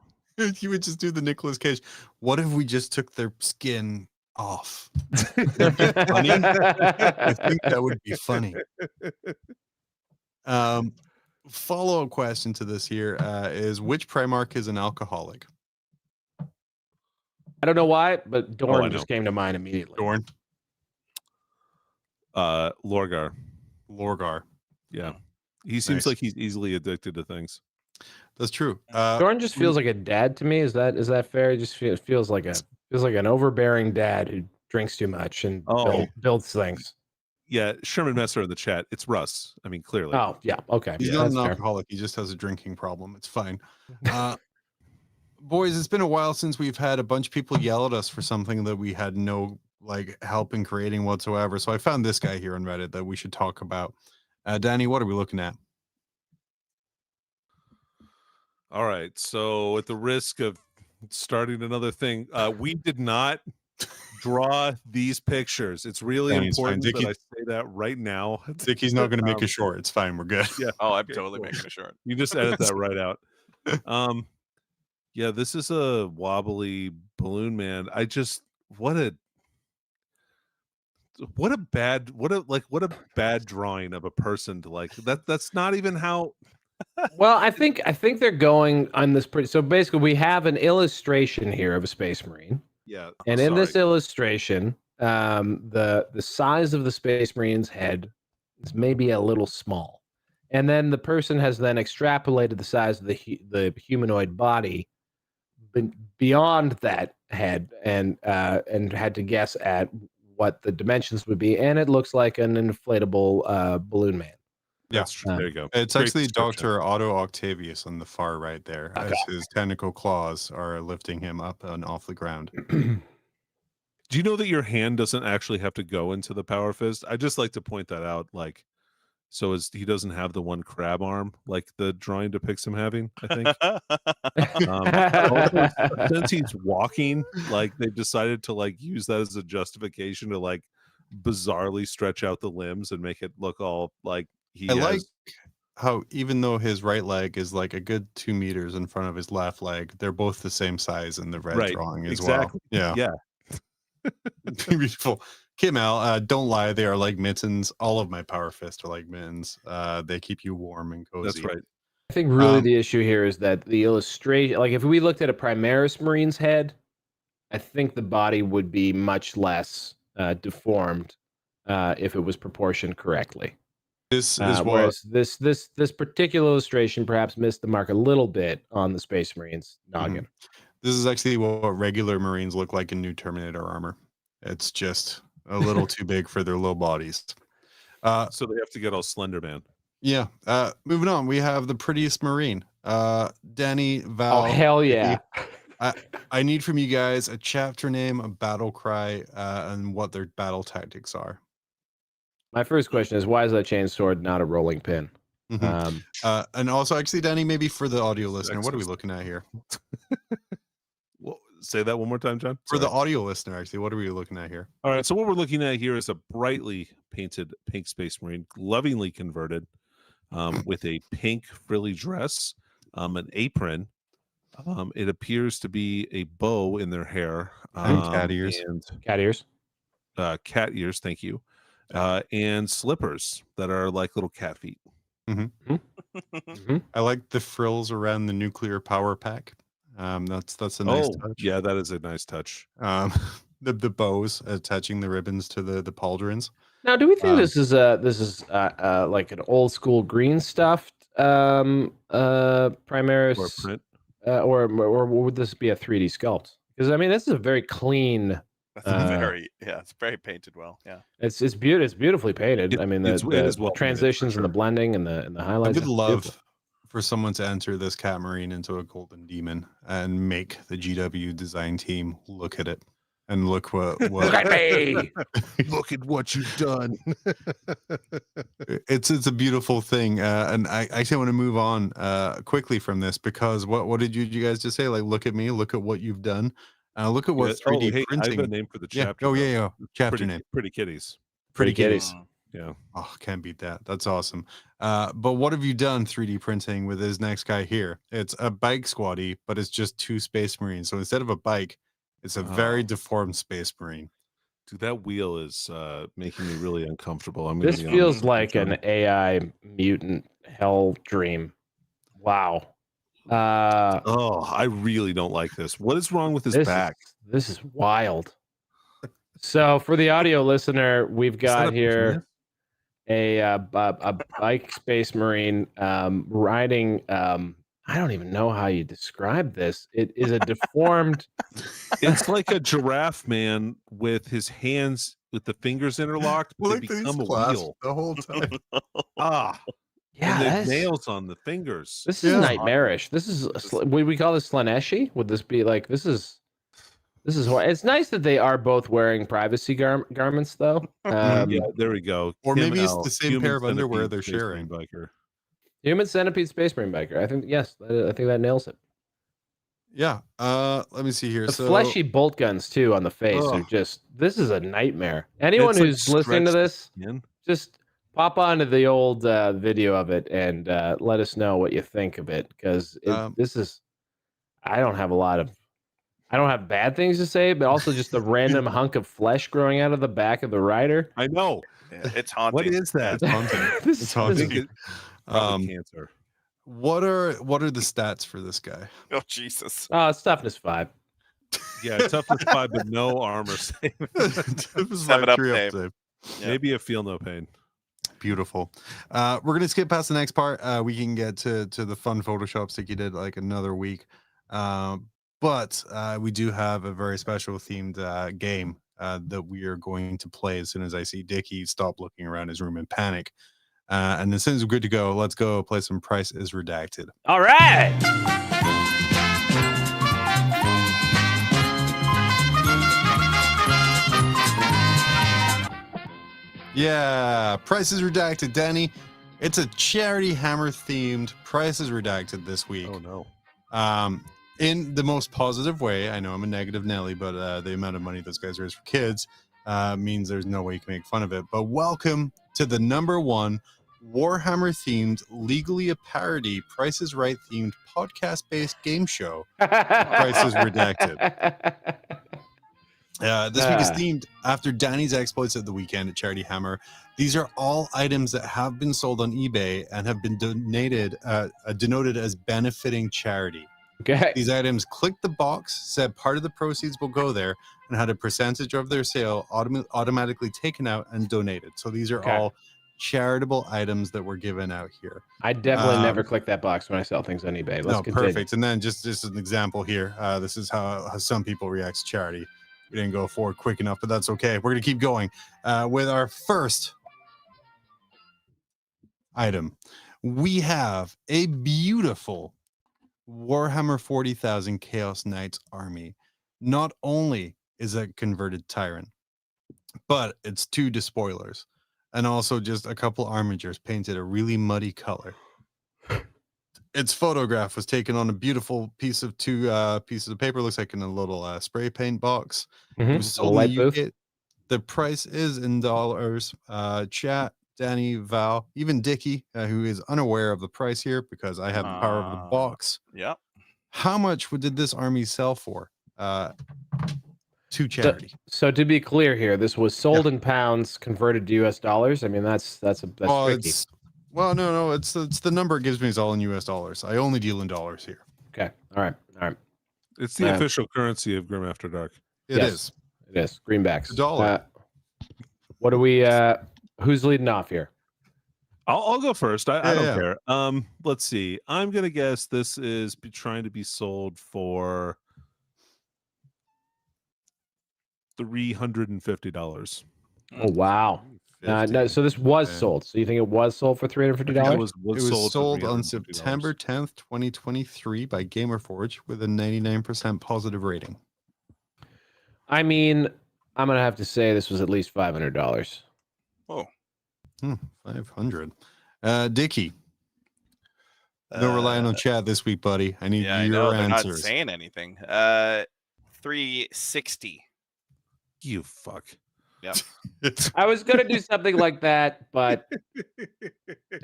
You would just do the Nicolas Cage. What if we just took their skin off? Funny? I think that would be funny. Follow-up question to this here is, which Primarch is an alcoholic? I don't know why, but Dorn just came to mind immediately. Dorn? Lorgar. Yeah. He seems like he's easily addicted to things. That's true. Dorn just feels like a dad to me. Is that fair? He just feels like an overbearing dad who drinks too much and builds things. Yeah, Sherman Messer in the chat. It's Russ. I mean, clearly. Oh, yeah. Okay. He's not an alcoholic. He just has a drinking problem. It's fine. Boys, it's been a while since we've had a bunch of people yell at us for something that we had no help in creating whatsoever. So I found this guy here on Reddit that we should talk about. Danny, what are we looking at? All right. So at the risk of starting another thing, we did not draw these pictures. It's really important that I say that right now. Dickie's not going to make a short. It's fine. We're good. Yeah. Oh, I'm totally making a short. You just edit that right out. Yeah, this is a wobbly balloon man. What a bad drawing of a person to like that. That's not even how. Well, I think they're going on this pretty. So basically, we have an illustration here of a Space Marine. Yeah, and in this illustration, the size of the Space Marine's head is maybe a little small. and then the person has then extrapolated the size of the humanoid body beyond that head, and had to guess at what the dimensions would be, and it looks like an inflatable balloon man. Yeah. That's true. There you go. It's Great actually description. Dr. Otto Octavius on the far right there, Okay. as his tentacle claws are lifting him up and off the ground. Do you know that your hand doesn't actually have to go into the power fist? I just like to point that out, like, so as he doesn't have the one crab arm like the drawing depicts him having, I think. Also, since he's walking, like they've decided to like use that as a justification to like bizarrely stretch out the limbs and make it look all like he I has. like how even though his right leg is like a good 2 meters in front of his left leg, they're both the same size in the red Right, drawing as exactly. well. Yeah. Yeah. Beautiful. Quennell, don't lie, they are like mittens. All of my power fists are like mittens. They keep you warm and cozy. That's right. I think really the issue here is that the illustration, like if we looked at a Primaris Marine's head, I think the body would be much less deformed if it was proportioned correctly. This is what Whereas this particular illustration perhaps missed the mark a little bit on the Space Marine's noggin. this is actually what regular Marines look like in new Terminator armor. It's just a little too big for their little bodies. So they have to get all Slender Man. Yeah. Moving on, we have the prettiest Marine. Danny, Val. Oh hell yeah! I need from you guys a chapter name, a battle cry, and what their battle tactics are. My first question is, why is that chain sword not a rolling pin? Mhm. And also, actually, Danny, maybe for the audio listener, what are we looking at here? Well, say that one more time, John. For the Sorry. audio listener, actually, what are we looking at here? All right, so what we're looking at here is a brightly painted pink Space Marine, lovingly converted, with a pink frilly dress, an apron. It appears to be a bow in their hair. And cat ears. And Cat ears. cat ears, thank you. And slippers that are like little cat feet. I like the frills around the nuclear power pack. That's a nice touch. Yeah, that is a nice touch. The bows attaching the ribbons to the pauldrons. Now, do we think this is like an old school green stuffed Primaris, Or print. or would this be a 3D sculpt? Because I mean, this is a very clean. It's very painted well. Yeah, It's beautifully painted. I mean, it is well the painted, transitions for and the sure. blending and the I highlights. would it's love beautiful. for someone to enter this cat marine into a golden demon and make the GW design team look at it and look what Look at me! Look at what you've done. it's a beautiful thing, and I actually want to move on quickly from this because what did you guys just say? Like, look at me, look at what you've done, look at what 3D hey, I printing. have a name for the Yeah. chapter. Oh though. yeah. Chapter name. Pretty kitties. Pretty kitties. Yeah. Oh, can't beat that. That's awesome. But what have you done 3D printing with this next guy here? It's a bike squatty, but it's just 2 Space Marines. So instead of a bike, it's a very deformed Space Marine. Dude, that wheel is making me really uncomfortable. I'm This feels like an AI mutant hell dream. Wow. I really don't like this. What is wrong with his back? This is wild. So for the audio listener, we've got here a bike Space Marine riding. I don't even know how you describe this. It is a deformed. It's like a giraffe man with his hands with the fingers interlocked. They become a wheel the whole time. Yeah, and there's nails on the fingers. This is nightmarish. This is we call this Slaneshi. Would this be like this is what it's nice that they are both wearing privacy garments though. Yeah, there we go. Or Him maybe it's out. the same Human pair of underwear centipede they're Space sharing. Marine biker. Human centipede Space Marine biker. I think yes. I think that nails it. Yeah. Let me see here. The So fleshy bolt guns too on the face are just. This is a nightmare. Anyone It's like who's listening to this, skin. just pop onto the old video of it and let us know what you think of it because this is. I don't have bad things to say, but also just the random hunk of flesh growing out of the back of the rider. I know. Yeah, it's haunting. What is that? it's haunting. This It's is- haunting. Probably cancer. What are the stats for this guy? Oh Jesus! Oh, it's toughness 5. Yeah, toughness 5, but no armor save. It was 7 my up tree save. save. Yeah. Maybe a feel no pain. Beautiful. We're gonna skip past the next part. We can get to the fun Photoshop stick you did like another week. But we do have a very special themed game that we are going to play as soon as I see Dickie stop looking around his room in panic. And as soon as we're good to go, let's go play some Price is Redacted. All right. Yeah, Price is Redacted, Danny. It's a charity hammer themed Price is Redacted this week. Oh no. In the most positive way. I know I'm a negative Nelly, but the amount of money those guys raise for kids means there's no way you can make fun of it. But welcome to the #1 Warhammer themed, legally a parody, Price is Right themed podcast based game show. Price is Redacted. This week is themed after Danny's exploits at the weekend at Charity Hammer. These are all items that have been sold on eBay and have been denoted as benefiting charity. Okay. These items clicked the box, said part of the proceeds will go there, and had a percentage of their sale automatically taken out and donated. So these are all charitable items that were given out here. I definitely never click that box when I sell things on eBay. Let's continue. Perfect. And then just an example here. This is how some people react to charity. We didn't go forward quick enough, but that's okay. We're going to keep going with our first item. We have a beautiful Warhammer 40,000 Chaos Knights army. Not only is a converted tyrant, but it's 2 despoilers and also just a couple armigers painted a really muddy color. Its photograph was taken on a beautiful piece of 2 pieces of paper. Looks like in a little spray paint box. It was sold in the UK. The price is in dollars. Chat, Danny, Val, even Dickie, who is unaware of the price here because I have the power of the box. Yeah. How much did this army sell for to charity? So to be clear here, this was sold in pounds, converted to US dollars. I mean, that's tricky. Well, no, it's the number it gives me is all in US dollars. I only deal in dollars here. Okay. All right. It's the official currency of Grim After Dark. It is. It is. Greenbacks. $1. What do we who's leading off here? I'll go first. I don't care. Let's see. I'm gonna guess this is trying to be sold for $350. Oh wow. No, so this was sold. So you think it was sold for $350? It was sold on September 10th, 2023 by GamerForge with a 99% positive rating. I mean, I'm gonna have to say this was at least $500. Oh. 500. Dickie. No relying on chat this week, buddy. I need your they're answers. not saying anything. 360. You fuck. Yep. I was gonna do something like that, but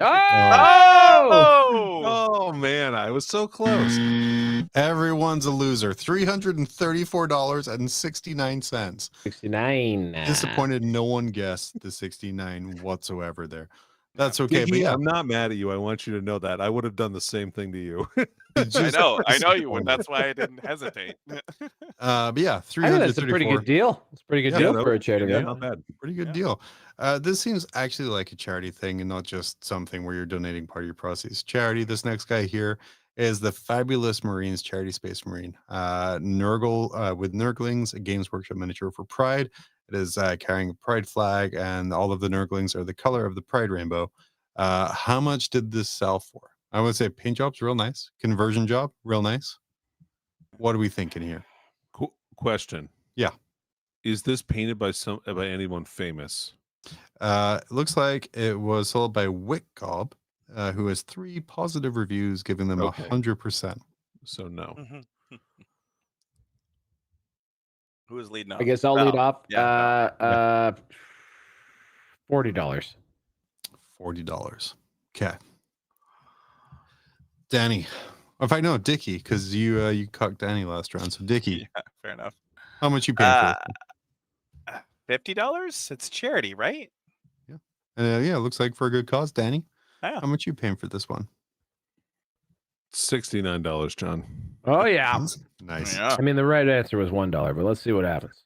oh man, I was so close. Everyone's a loser. $334.69. 69. Disappointed no one guessed the 69 whatsoever there. That's okay. Dickie, I'm not mad at you. I want you to know that. I would have done the same thing to you. I know you would. That's why I didn't hesitate. But yeah, that's a pretty good deal. It's a pretty good deal for a charity. Yeah, not bad. Pretty good deal. This seems actually like a charity thing and not just something where you're donating part of your proceeds. Charity. This next guy here is the Fabulous Marines Charity Space Marine. Nurgle with Nurglings, a Games Workshop miniature for Pride. It is carrying a Pride flag, and all of the Nurglings are the color of the Pride rainbow. How much did this sell for? I would say paint job's real nice. Conversion job, real nice. What are we thinking here? Question. Yeah. Is this painted by anyone famous? It looks like it was sold by Wickgob, who has 3 positive reviews, giving them 100%. So no. Who is leading off? I guess I'll lead off. Yeah. $40. $40. Okay. Danny. If I know Dickie, because you cucked Danny last round. So Dickie. Yeah, fair enough. How much you paying for it? $50? It's charity, right? Yeah. Yeah, looks like for a good cause, Danny. Yeah. How much you paying for this one? $69, John. Oh yeah. Nice. Yeah. I mean, the right answer was $1, but let's see what happens.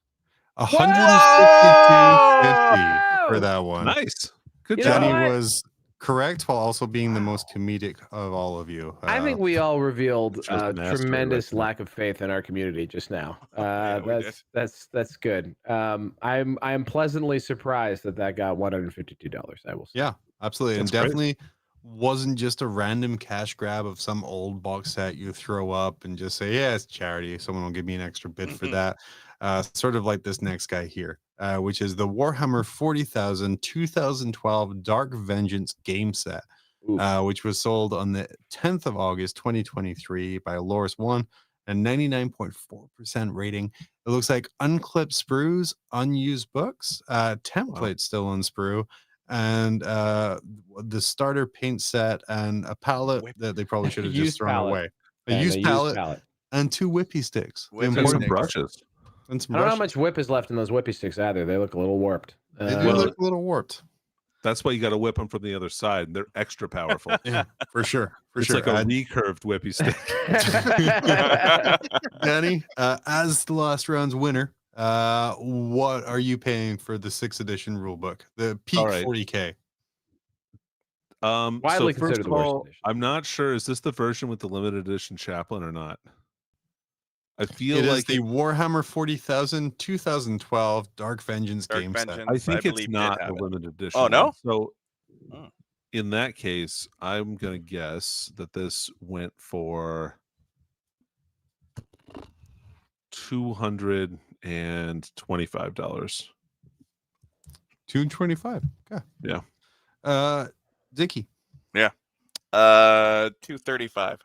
$162.50 for that one. Nice. Good You know job. Danny what? was correct while also being the most comedic of all of you. I think we all revealed just mastery right tremendous there. lack of faith in our community just now. Yeah, we did. That's good. I'm pleasantly surprised that got $152. I will say. Yeah, absolutely. That's And great. definitely wasn't just a random cash grab of some old box set you throw up and just say, yeah, it's charity. Someone will give me an extra bit for that. Sort of like this next guy here, which is the Warhammer 40,000 2012 Dark Vengeance game set, which was sold on the 10th of August 2023 by Loris One and 99.4% rating. It looks like unclipped sprues, unused books, template still on sprue, and the starter paint set and a palette that they probably should have just Used thrown palette. away. A And used palette and 2 whippy sticks. The Whippy And important some sticks. brushes. and some I don't know how brushes. much whip is left in those whippy sticks either. They look a little warped. They do Well, look a little warped. That's why you got to whip them from the other side. They're extra powerful. Yeah, for sure. For It's sure. like a recurved whippy stick. Danny, as the last round's winner, what are you paying for the 6th edition rulebook? The peak All right. 40K. Widely so first considered of the worst all, edition. I'm not sure. Is this the version with the limited edition chaplain or not? I feel It is like the Warhammer 40,000 2012 Dark Vengeance Dark game Vengeance. set. I think believe it's did not have the it. limited edition. Oh, no? one. So Hmm. in that case, I'm gonna guess that this went for $225. $225. Okay. Yeah. Dickie. 235.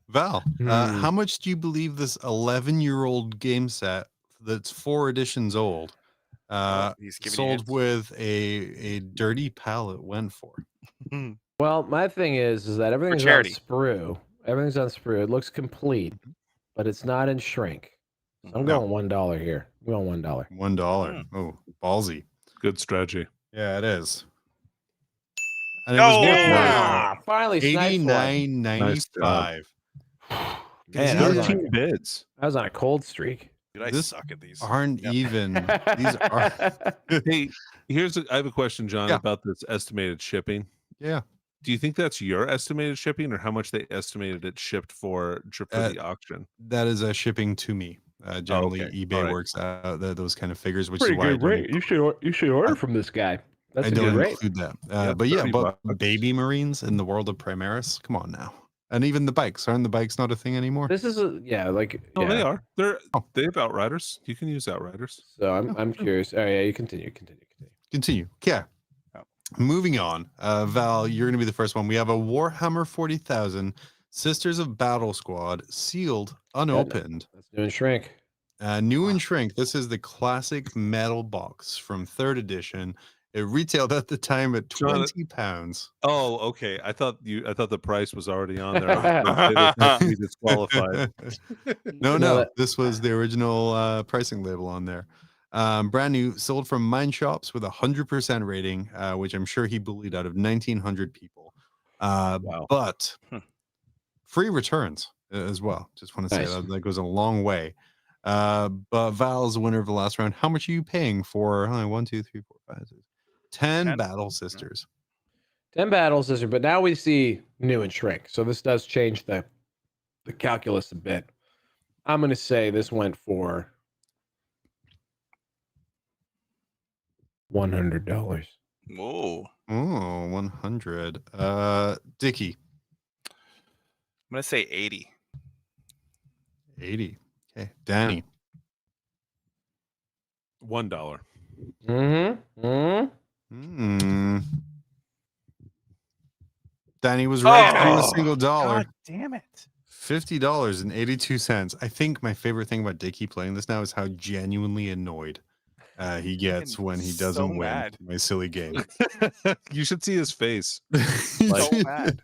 Val, how much do you believe this 11-year-old game set that's 4 editions old He's giving you sold hints. with a dirty palette went for? Well, my thing is that everything's on charity. sprue. Everything's on sprue. It looks complete, but it's not in shrink. So I'm No. going $1 here. I'm going $1. $1. Oh, ballsy. Good strategy. Yeah, it is. And it Oh, was worth yeah. Finally, sniped one. $89.95. Man, I was, on 13 a, bids. I was on a cold streak. Dude, I This suck at these. Aren't Yep. even. These are. Hey, I have a question, John, Yeah. about this estimated shipping. Yeah. Do you think that's your estimated shipping, or how much they estimated it shipped for the auction? That is a shipping to me. Generally, okay. eBay All right. works out those kind of figures, which Pretty is why good rate. You should order from this guy. That's I a good don't rate. include that. Yeah, But yeah, 30 but bucks. baby Marines in the world of Primaris, come on now. And even the bikes, aren't the bikes not a thing anymore? This is No, they are. They have Outriders. You can use Outriders. So I'm curious. Oh yeah, you continue. Continue. Yeah. Oh. Moving on. Val, you're gonna be the first one. We have a Warhammer 40,000 Sisters of Battle Squad, sealed, unopened. That's doing shrink. New and shrink. This is the classic metal box from 3rd edition. It retailed at the time at £20. Oh, okay. I thought the price was already on there. I was gonna say this has to be disqualified. No. This was the original pricing label on there. Brand new, sold from mine shops with 100% rating, which I'm sure he bullied out of 1,900 people. Wow. But free returns as well. Just want to say Nice. that goes a long way. But Val's the winner of the last round. How much are you paying for 1, 2, 3, 4, 5, 6, 10 10? Battle Sisters? 10 battles, but now we see new and shrink. So this does change the calculus a bit. I'm going to say this went for $100. Whoa. Oh, 100. Dickie, I'm going to say 80. 80. Okay. Danny, $1. Danny was right Oh, on a single dollar. God damn it. $50.82. I think my favorite thing about Dickie playing this now is how genuinely annoyed he gets Fucking when he so doesn't win mad. my silly game. You should see his face. So mad.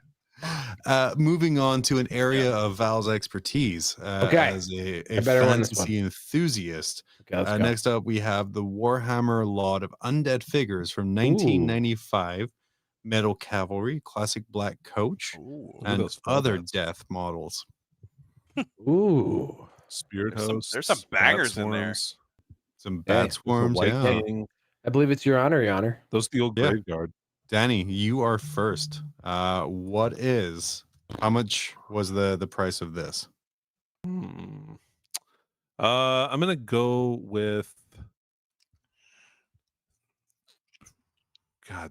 Moving on to an area of Val's expertise Okay. as a better win this fantasy enthusiast. Okay, let's go. Next up, we have the Warhammer Lot of Undead Figures from 1995. Metal Cavalry, classic black coach, Ooh. at and those other photos. death models. Ooh. Spirit There's some hosts. bangers bat in there. swarms. Some bat swarms. White Yeah. King. I believe it's your honor, Your Honor. Those the old Yeah. graveyard. Danny, you are first. How much was the price of this? I'm gonna go with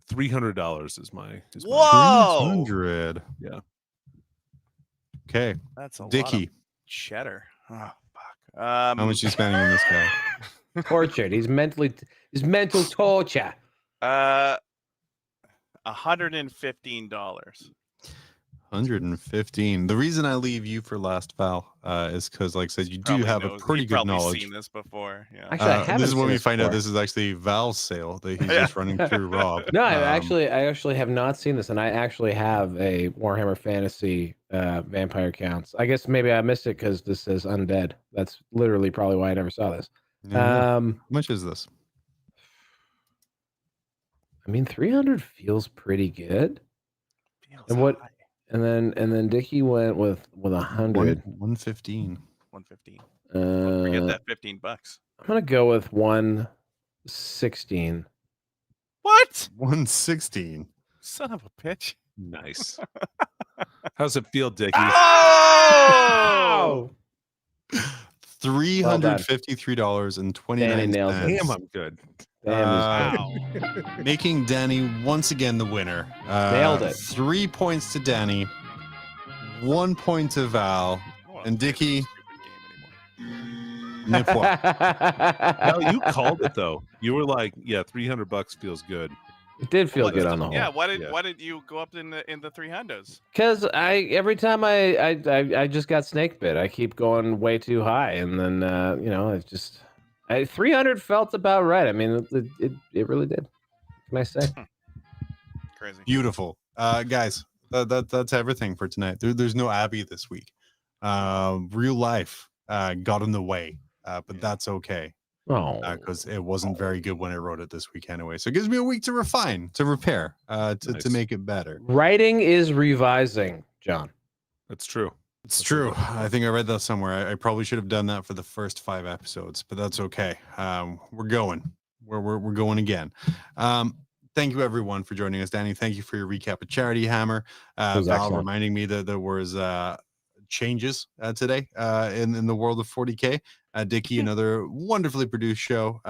$300 is my Whoa! 300. Yeah. Okay. That's a lot Dickie, of cheddar. Oh, fuck. how much you spending on this guy? Tortured. He's mental torture. $115. 115. The reason I leave you for last, Val, is because, like I said, you do have a pretty good knowledge. Seen this before. Yeah. Actually, I haven't this is when seen we this find out before. this is actually Val's sale that he's just running through Rob. No, I actually have not seen this, and I actually have a Warhammer Fantasy vampire counts. I guess maybe I missed it because this says undead. That's literally probably why I never saw this. Yeah. How much is this? I mean, 300 feels pretty good. And what? High. And then Dickie went with 100. 115. 115. Don't forget that $15. I'm gonna go with 116. What? 116. Son of a bitch. nice. How's it feel, Dickie? Oh! $353.29. Danny nailed it. Damn, I'm good. Damn, Making Danny once again the winner. Nailed it. 3 points to Danny, 1 point to Val, and Dickie. N'importe. No, you called it though. You were like, "Yeah, $300 feels good." It did feel good on the whole. Yeah. Why did you go up in the 300s? Because every time I just got snake bit, I keep going way too high, and then it's just 300 felt about right. I mean, it really did. What can I say? Crazy. Beautiful, guys. That's everything for tonight. There's no Abby this week. Real life got in the way, but that's okay. Because it wasn't very good when I wrote it this week anyway. So it gives me a week to refine, to repair, to make it better. Writing is revising, John. That's true. It's true. I think I read that somewhere. I probably should have done that for the first 5 episodes, but that's okay. We're going. We're going again. Thank you everyone for joining us. Danny, thank you for your recap of Charity Hammer. Val reminding me that there was changes today in the world of 40K. Dickie, another wonderfully produced show.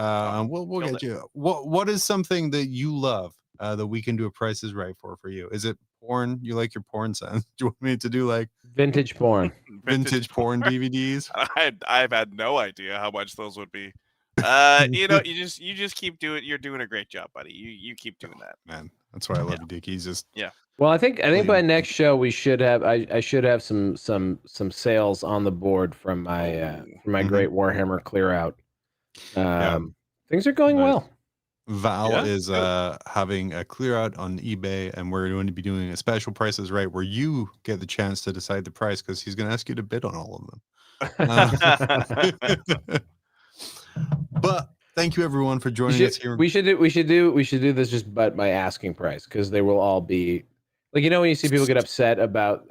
We'll get you. What is something that you love that we can do a Price is Right for you? Is it porn? You like your porn sounds? Do you want me to do like vintage porn? Vintage porn DVDs? I've had no idea how much those would be. You just keep doing. You're doing a great job, buddy. You keep doing that, man. That's why I love you, Dickie. He's just Well, I think by next show we should have. I should have some sales on the board from my great Warhammer clear out. Things are going well. Val is having a clear out on eBay, and we're going to be doing a special Prices Right where you get the chance to decide the price because he's going to ask you to bid on all of them. But thank you everyone for joining us here. We should do this just by asking price, because they will all be like, when you see people get upset about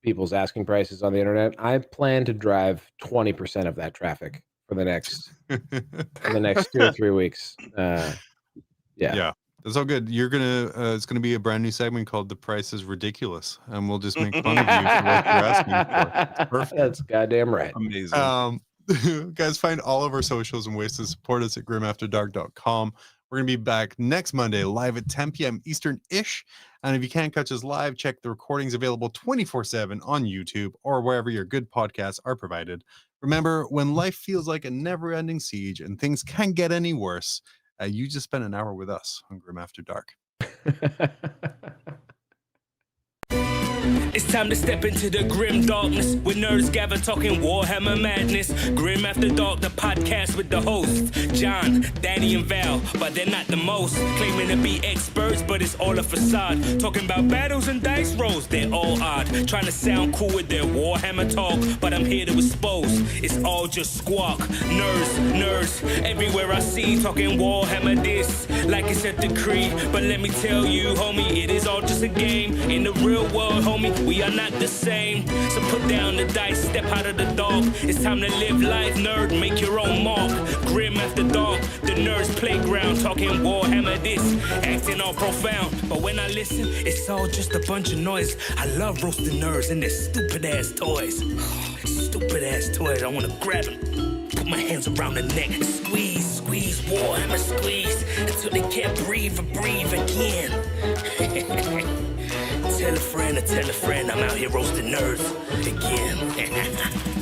people's asking prices on the internet. I plan to drive 20% of that traffic for the next 2 or 3 weeks. Yeah, that's all good. You're gonna it's gonna be a brand new segment called The Price is Ridiculous, and we'll just make fun of you for what you're asking for. It's perfect. That's goddamn right. Amazing. Guys, find all of our socials and ways to support us at grimafterdark.com. We're going to be back next Monday live at 10 p.m. Eastern-ish. And if you can't catch us live, check the recordings available 24/7 on YouTube or wherever your good podcasts are provided. Remember, when life feels like a never-ending siege and things can't get any worse, you just spent an hour with us on Grim After Dark. It's time to step into the grim darkness where nerds gather talking Warhammer madness. Grim After Dark, the podcast with the hosts John, Danny, and Val, but they're not the most. Claiming to be experts, but it's all a facade. Talking about battles and dice rolls, they're all odd. Trying to sound cool with their Warhammer talk, but I'm here to expose. It's all just squawk. Nerds, everywhere I see talking Warhammer this. like it's a decree. But let me tell you, homie, it is all just a game. In the real world, homie, we are not the same. So put down the dice, step out of the dark. It's time to live life, nerd, make your own mark. Grim after dark, the nerd's playground. Talking Warhammer this, acting all profound. But when I listen, it's all just a bunch of noise. I love roasting nerds and their stupid ass toys. Stupid ass toys, I wanna grab them, put my hands around the neck, squeeze, squeeze, Warhammer squeeze, until they can't breathe or breathe again. Tell a friend, I'm out here roasting nerds again.